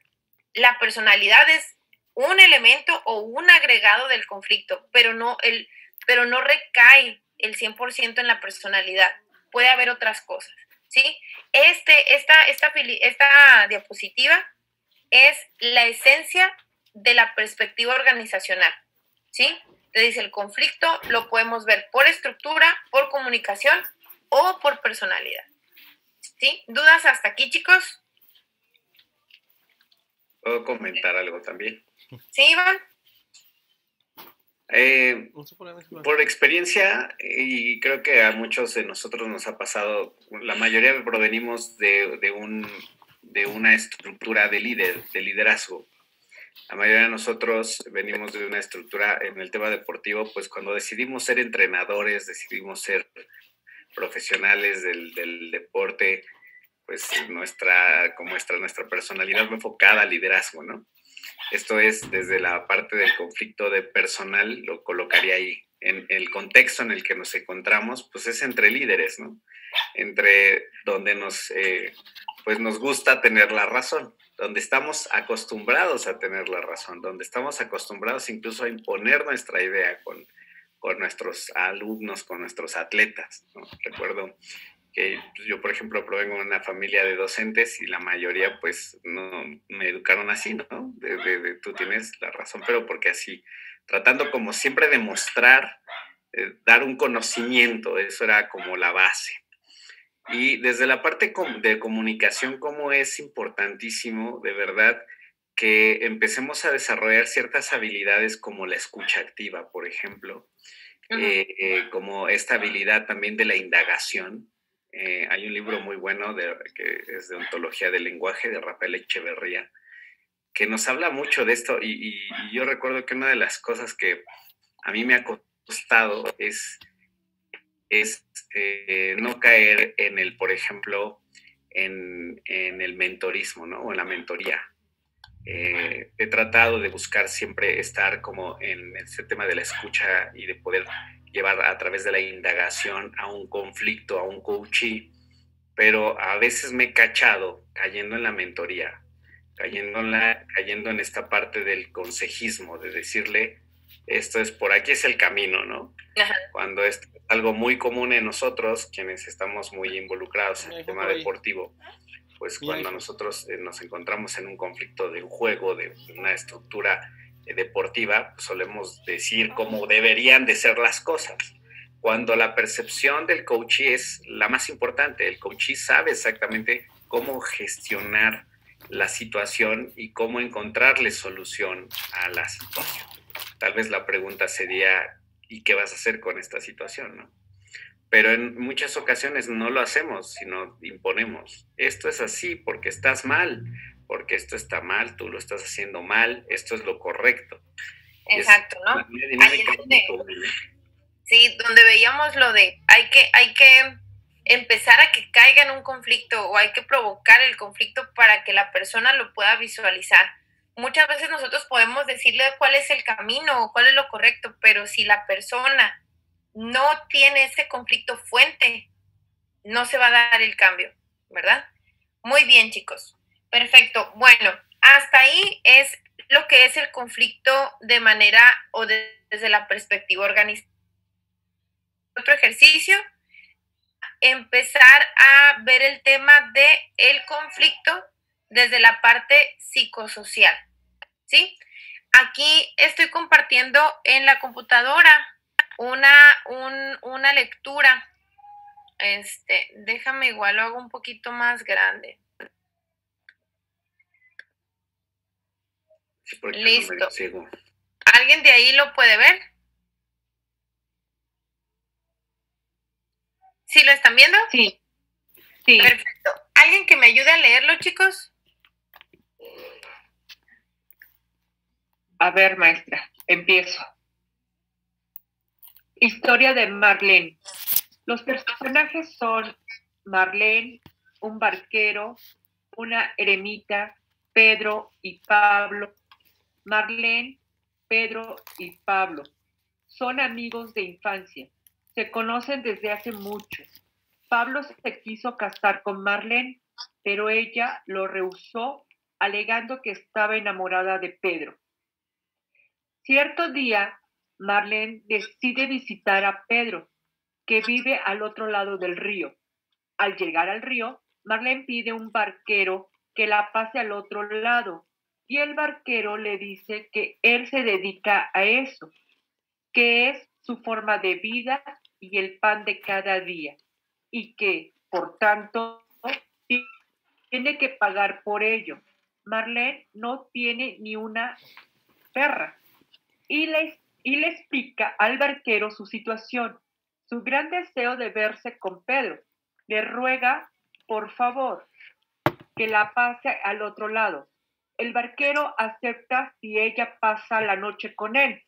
La personalidad es un elemento o un agregado del conflicto, pero no recae el 100% en la personalidad. Puede haber otras cosas, ¿sí? Esta diapositiva es la esencia de la perspectiva organizacional, ¿sí? Te dice, el conflicto lo podemos ver por estructura, por comunicación o por personalidad, ¿sí? ¿Dudas hasta aquí, chicos? ¿Puedo comentar algo también? Sí, Iván. Por experiencia, y creo que a muchos de nosotros nos ha pasado, la mayoría provenimos de una estructura de liderazgo. La mayoría de nosotros venimos de una estructura en el tema deportivo, pues cuando decidimos ser entrenadores, decidimos ser profesionales del deporte, pues nuestra personalidad fue enfocada al liderazgo, ¿no? Esto es, desde la parte del conflicto de personal, lo colocaría ahí. En el contexto en el que nos encontramos, pues es entre líderes, ¿no? Entre donde nos gusta tener la razón, donde estamos acostumbrados a tener la razón, donde estamos acostumbrados incluso a imponer nuestra idea con nuestros alumnos, con nuestros atletas, ¿no? Recuerdo que yo, por ejemplo, provengo de una familia de docentes y la mayoría, pues, no me educaron así, ¿no? Tú tienes la razón, pero porque así, tratando como siempre de mostrar, dar un conocimiento, eso era como la base. Y desde la parte de comunicación, como es importantísimo, de verdad, que empecemos a desarrollar ciertas habilidades como la escucha activa, por ejemplo, como esta habilidad también de la indagación. Hay un libro muy bueno que es de ontología del lenguaje de Rafael Echeverría, que nos habla mucho de esto, y yo recuerdo que una de las cosas que a mí me ha costado es no caer en el, por ejemplo, en el mentorismo, ¿no? O en la mentoría. He tratado de buscar siempre estar como en ese tema de la escucha y de poder llevar a través de la indagación a un conflicto, a un coachee, pero a veces me he cachado cayendo en la mentoría, cayendo en esta parte del consejismo, de decirle, esto es por aquí es el camino, ¿no? Ajá. Cuando es algo muy común en nosotros, quienes estamos muy involucrados en el tema deportivo, pues cuando nosotros nos encontramos en un conflicto de un juego, de una estructura deportiva, pues solemos decir cómo deberían de ser las cosas. Cuando la percepción del coachee es la más importante, el coachee sabe exactamente cómo gestionar la situación y cómo encontrarle solución a la situación. Tal vez la pregunta sería, ¿y qué vas a hacer con esta situación, no? Pero en muchas ocasiones no lo hacemos, sino imponemos. Esto es así porque estás mal, porque esto está mal, tú lo estás haciendo mal, esto es lo correcto. Exacto, ¿no? Ahí es donde veíamos lo de hay que empezar a que caiga en un conflicto o hay que provocar el conflicto para que la persona lo pueda visualizar. muchas veces nosotros podemos decirle cuál es el camino o cuál es lo correcto, pero si la persona no tiene ese conflicto fuente, no se va a dar el cambio, ¿verdad? Muy bien, chicos. Perfecto. Bueno, hasta ahí es lo que es el conflicto de manera o desde la perspectiva organizativa. Otro ejercicio, empezar a ver el tema de el conflicto desde la parte psicosocial, ¿sí? Aquí estoy compartiendo en la computadora una lectura. Déjame igual, lo hago un poquito más grande. Sí, listo. ¿Alguien de ahí lo puede ver? ¿Sí lo están viendo? Sí. Sí. Perfecto. ¿Alguien que me ayude a leerlo, chicos? A ver, maestra, empiezo. Historia de Marlene. Los personajes son Marlene, un barquero, una eremita, Pedro y Pablo. Marlene, Pedro y Pablo son amigos de infancia. Se conocen desde hace mucho. Pablo se quiso casar con Marlene, pero ella lo rehusó, alegando que estaba enamorada de Pedro. Cierto día, Marlene decide visitar a Pedro, que vive al otro lado del río. Al llegar al río, Marlene pide a un barquero que la pase al otro lado, y el barquero le dice que él se dedica a eso, que es su forma de vida y el pan de cada día, y que, por tanto, tiene que pagar por ello. Marlene no tiene ni una perra, y le explica al barquero su situación, su gran deseo de verse con Pedro. Le ruega, por favor, que la pase al otro lado. El barquero acepta si ella pasa la noche con él.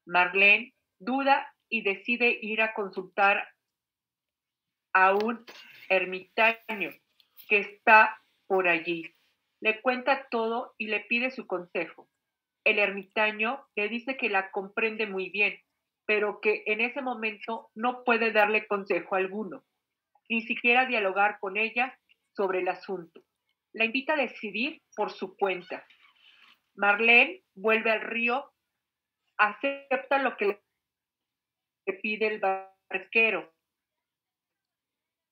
Marlene duda y decide ir a consultar a un ermitaño que está por allí. Le cuenta todo y le pide su consejo. El ermitaño le dice que la comprende muy bien, pero que en ese momento no puede darle consejo alguno, ni siquiera dialogar con ella sobre el asunto. La invita a decidir por su cuenta. Marlene vuelve al río, acepta lo que le pide el barquero,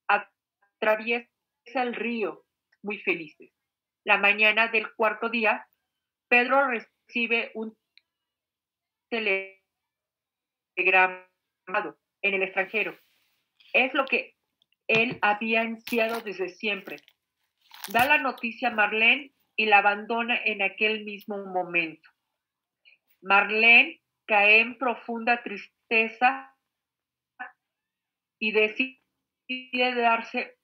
atraviesa el río muy felices. La mañana del cuarto día, Pedro recibe un telegrama en el extranjero. Es lo que él había ansiado desde siempre. Da la noticia a Marlene y la abandona en aquel mismo momento. Marlene cae en profunda tristeza y decide darse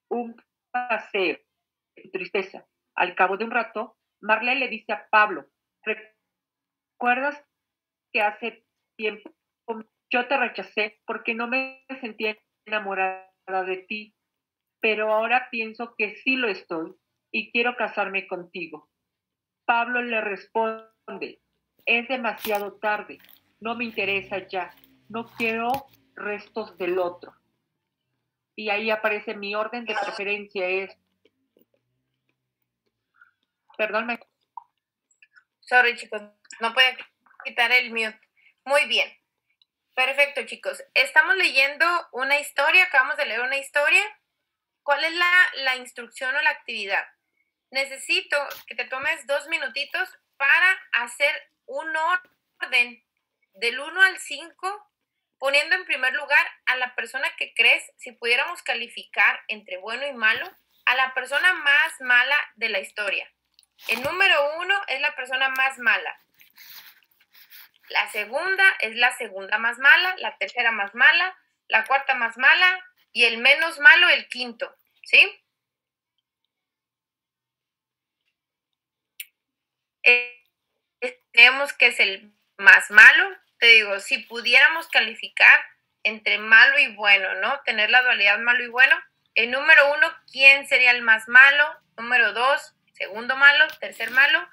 un paseo. Tristeza. Al cabo de un rato, Marlene le dice a Pablo: ¿recuerdas que hace tiempo yo te rechacé porque no me sentía enamorada de ti? Pero ahora pienso que sí lo estoy y quiero casarme contigo. Pablo le responde: es demasiado tarde, no me interesa ya, no quiero restos del otro. Y ahí aparece mi orden de preferencia es... Perdón. Sorry, chicos, no puedo quitar el mute. Muy bien. Perfecto, chicos. Estamos leyendo una historia, acabamos de leer una historia. ¿Cuál es la instrucción o la actividad? Necesito que te tomes 2 minutitos para hacer un orden del 1 al 5, poniendo en primer lugar a la persona que crees, si pudiéramos calificar entre bueno y malo, a la persona más mala de la historia. El número 1 es la persona más mala. La segunda es la segunda más mala, la tercera más mala, la cuarta más mala y el menos malo el quinto, ¿sí? Creemos que es el más malo. Te digo, si pudiéramos calificar entre malo y bueno, ¿no? Tener la dualidad malo y bueno. El número 1, ¿quién sería el más malo? Número 2, segundo malo, tercer malo.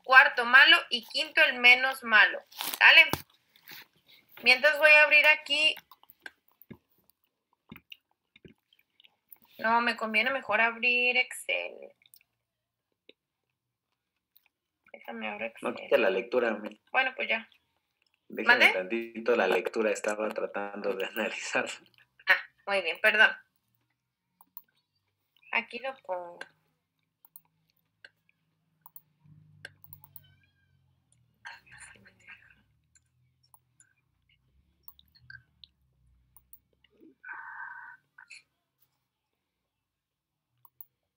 cuarto malo y quinto el menos malo. ¿Sale? Mientras voy a abrir aquí. No, me conviene mejor abrir Excel. Déjame abrir Excel. No quita la lectura. Bueno, pues ya. Déjame tantito la lectura, estaba tratando de analizar. Ah, muy bien, perdón. Aquí lo pongo.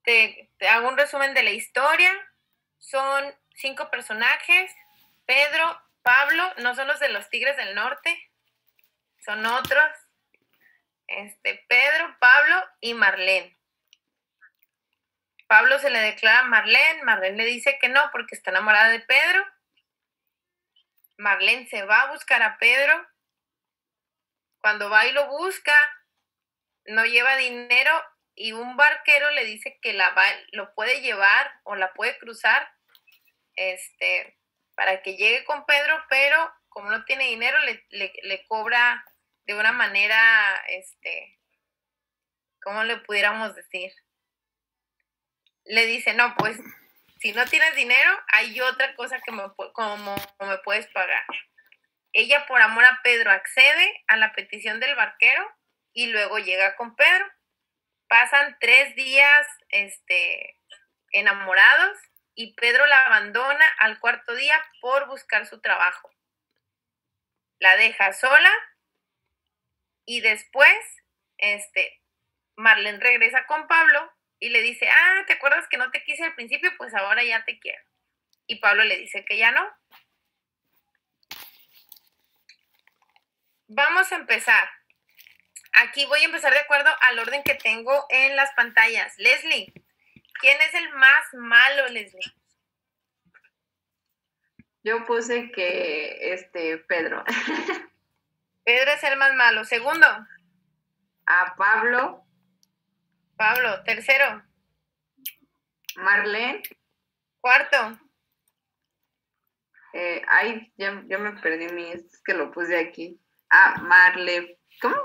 Te hago un resumen de la historia. Son 5 personajes. Pedro, Pablo, no son los de los Tigres del Norte, son otros. Pedro, Pablo y Marlene. Pablo se le declara a Marlene. Marlene le dice que no porque está enamorada de Pedro. Marlene se va a buscar a Pedro. Cuando va y lo busca, no lleva dinero y un barquero le dice que lo puede llevar o la puede cruzar para que llegue con Pedro, pero como no tiene dinero, le cobra de una manera, ¿cómo le pudiéramos decir? Le dice, no, pues, si no tienes dinero, hay otra cosa que me puedes pagar. Ella, por amor a Pedro, accede a la petición del barquero y luego llega con Pedro. Pasan 3 días enamorados y Pedro la abandona al 4.º día por buscar su trabajo. La deja sola y después Marlene regresa con Pablo y le dice, ¿te acuerdas que no te quise al principio? Pues ahora ya te quiero. Y Pablo le dice que ya no. Vamos a empezar. Aquí voy a empezar de acuerdo al orden que tengo en las pantallas. Leslie, ¿quién es el más malo, Leslie? Yo puse que Pedro. Pedro es el más malo. Segundo. A Pablo. Pablo. Tercero. Marlene. Cuarto. Ya me perdí es que lo puse aquí. Marlene. ¿Cómo?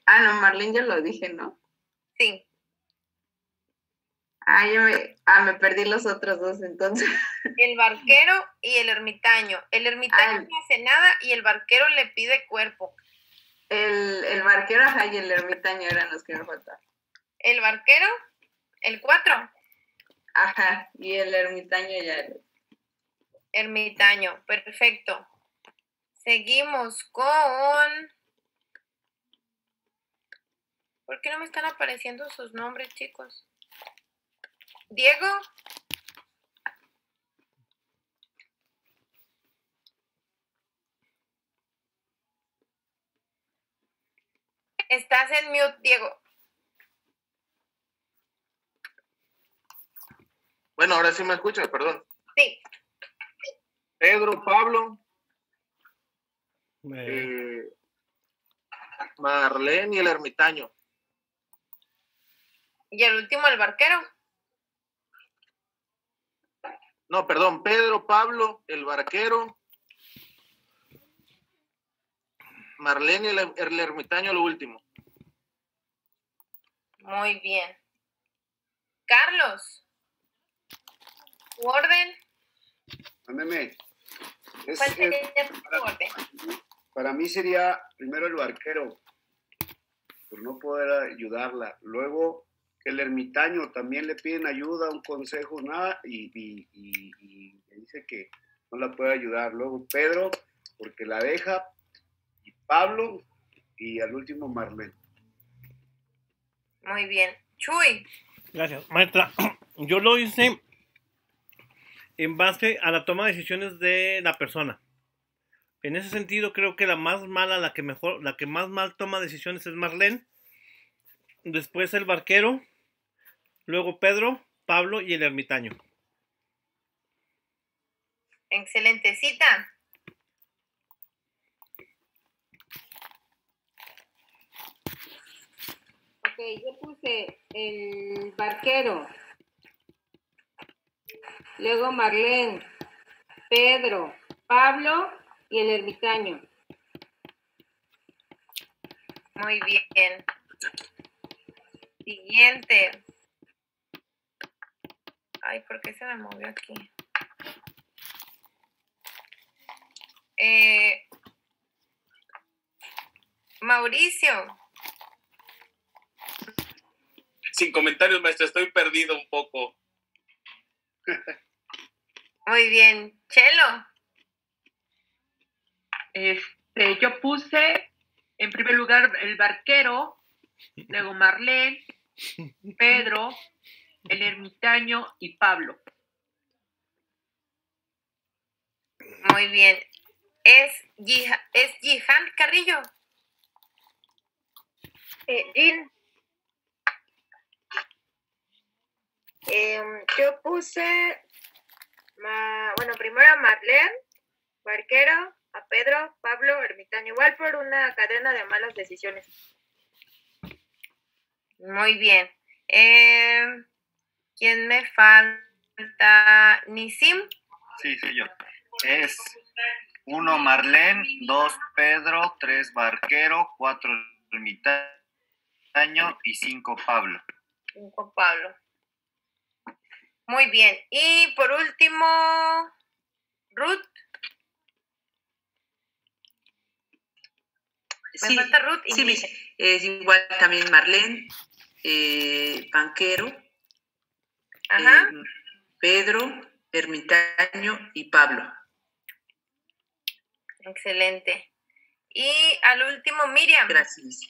No, Marlene ya lo dije, ¿no? Sí. Me perdí los otros 2 entonces. El barquero y el ermitaño. El ermitaño no hace nada y el barquero le pide cuerpo. El barquero, y el ermitaño eran los que me faltaban. El barquero, el 4. Ajá, y el ermitaño ya. Ermitaño, perfecto. Seguimos con... ¿Por qué no me están apareciendo sus nombres, chicos? Diego. Estás en mute, Diego. Bueno, ahora sí me escuchas, perdón. Sí. Pedro, Pablo, Marlene y el ermitaño. ¿Y el último, el barquero? No, perdón, Pedro, Pablo, el barquero, Marlene y el ermitaño, lo último. Muy bien. Carlos. ¿Tu orden? Mándeme. ¿Cuál sería tu orden? Para mí sería primero el barquero, por no poder ayudarla. Luego el ermitaño, también le piden ayuda, un consejo, nada, y le dice que no la puede ayudar. Luego Pedro, porque la deja, y Pablo, y al último Marlene. Muy bien. Chuy. Gracias, maestra. Yo lo hice en base a la toma de decisiones de la persona. En ese sentido, creo que la más mala, la que más mal toma decisiones es Marlene. Después el barquero. Luego Pedro, Pablo y el ermitaño. Excelente. Cita. Ok, yo puse el barquero. Luego Marlene. Pedro, Pablo y el ermitaño. Muy bien. Siguiente. Ay, ¿por qué se me movió aquí? Mauricio. Sin comentarios, maestra, estoy perdido un poco. Muy bien. Chelo. Yo puse en primer lugar el barquero, luego Marlene, Pedro, el ermitaño y Pablo. Muy bien. ¿Es Jihan Carrillo? Jean. Yo puse, primero a Marlene, barquero, a Pedro, Pablo, ermitaño, igual por una cadena de malas decisiones. Muy bien. ¿Quién me falta? ¿Nisim? Sí, soy yo. Es 1 Marlene, 2 Pedro, 3 barquero, 4 ermitaño y 5 Pablo. 5 Pablo. Muy bien. Y por último, Ruth. Me falta Ruth y sí, es igual también Marlene, banquero, Pedro, ermitaño y Pablo. Excelente. Y al último, Miriam. Gracias.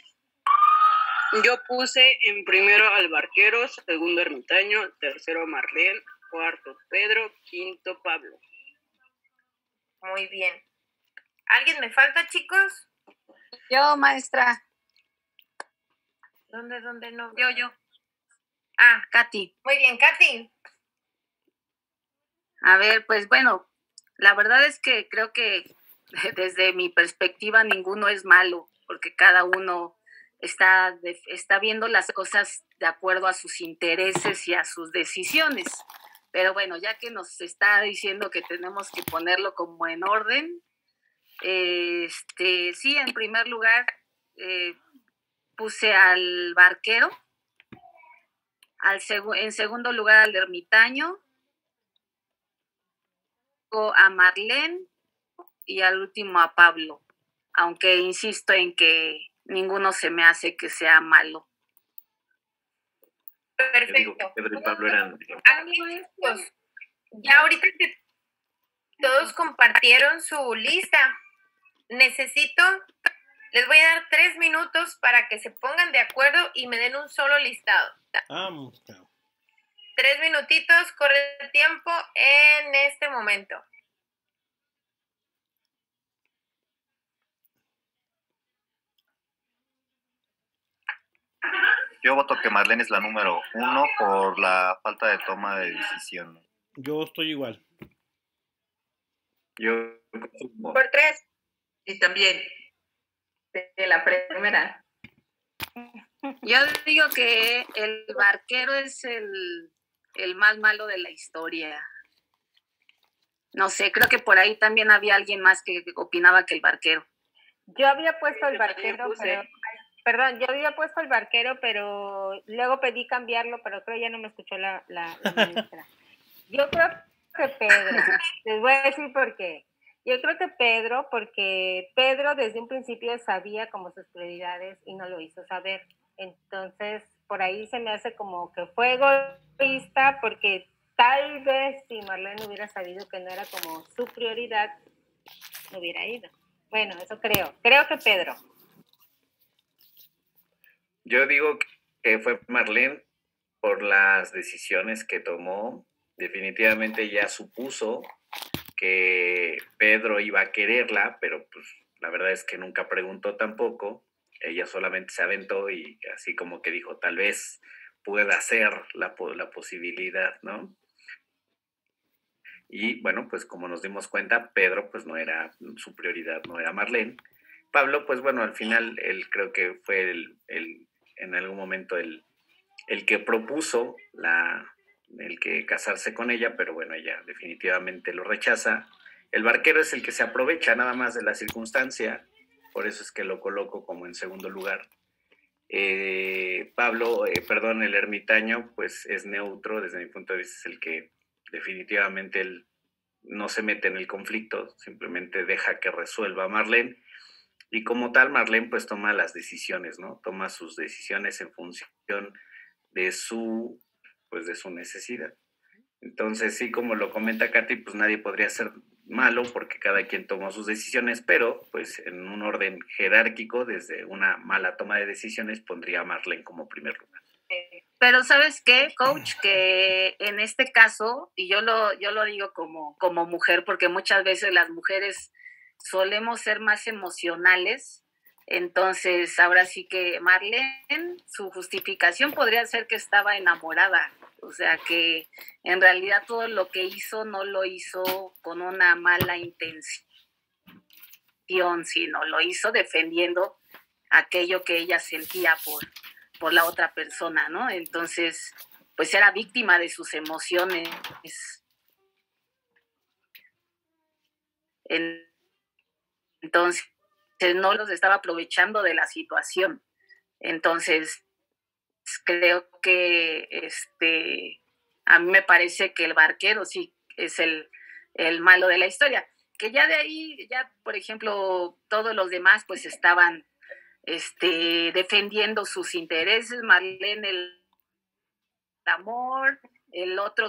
Yo puse en primero al barquero, segundo ermitaño, tercero Marlene, cuarto Pedro, quinto Pablo. Muy bien. ¿Alguien me falta, chicos? Yo, maestra. ¿Dónde no? Yo. Ah, Katy. Muy bien, Katy. A ver, pues bueno, la verdad es que creo que desde mi perspectiva ninguno es malo, porque cada uno está viendo las cosas de acuerdo a sus intereses y a sus decisiones. Pero bueno, ya que nos está diciendo que tenemos que ponerlo como en orden, sí, en primer lugar puse al barquero, en segundo lugar al ermitaño, a Marlene y al último a Pablo, aunque insisto en que ninguno se me hace que sea malo. Perfecto. Yo digo que Pedro y Pablo eran... Pues, ya ahorita que todos compartieron su lista, les voy a dar 3 minutos para que se pongan de acuerdo y me den un solo listado. 3 minutitos, corre el tiempo en este momento. Yo voto que Marlene es la número 1 por la falta de toma de decisión. Yo estoy igual. Yo por 3. Y también de la primera. Yo digo que el barquero es el más malo de la historia. No sé, creo que por ahí también había alguien más que opinaba que el barquero. Yo había puesto el barquero, pero luego pedí cambiarlo, pero creo ya no me escuchó la ministra. Yo creo que Pedro, les voy a decir por qué. Yo creo que Pedro, porque Pedro desde un principio sabía como sus prioridades y no lo hizo saber. Entonces, por ahí se me hace como que fue egoísta, porque tal vez si Marlene hubiera sabido que no era como su prioridad, no hubiera ido. Bueno, eso creo. Creo que Pedro. Yo digo que fue Marlene por las decisiones que tomó. Definitivamente ya supuso que Pedro iba a quererla, pero pues la verdad es que nunca preguntó tampoco. Ella solamente se aventó y así como que dijo, tal vez pueda ser la posibilidad, ¿no? Y bueno, pues como nos dimos cuenta, Pedro pues no era su prioridad, no era Marlene. Pablo, pues bueno, al final él creo que fue en algún momento el que propuso el que casarse con ella, pero bueno, ella definitivamente lo rechaza El barquero es el que se aprovecha nada más de la circunstancia, por eso es que lo coloco como en segundo lugar. El ermitaño, pues es neutro, desde mi punto de vista es el que definitivamente él no se mete en el conflicto, simplemente deja que resuelva Marlene, y como tal Marlene pues toma las decisiones, ¿no? Toma sus decisiones en función de su necesidad. Entonces, sí, como lo comenta Katy, pues nadie podría ser malo porque cada quien tomó sus decisiones, pero pues en un orden jerárquico, desde una mala toma de decisiones, pondría a Marlene como primer lugar. Pero ¿sabes qué, coach? Que en este caso, y yo lo digo como mujer, porque muchas veces las mujeres solemos ser más emocionales, entonces ahora sí que Marlene, su justificación podría ser que estaba enamorada, o sea que en realidad todo lo que hizo no lo hizo con una mala intención, sino lo hizo defendiendo aquello que ella sentía por la otra persona, ¿no? Entonces, pues era víctima de sus emociones. Entonces, no los estaba aprovechando de la situación. Entonces, creo que a mí me parece que el barquero sí es el malo de la historia. Que ya de ahí, ya por ejemplo, todos los demás pues estaban defendiendo sus intereses, Marlene el amor, el otro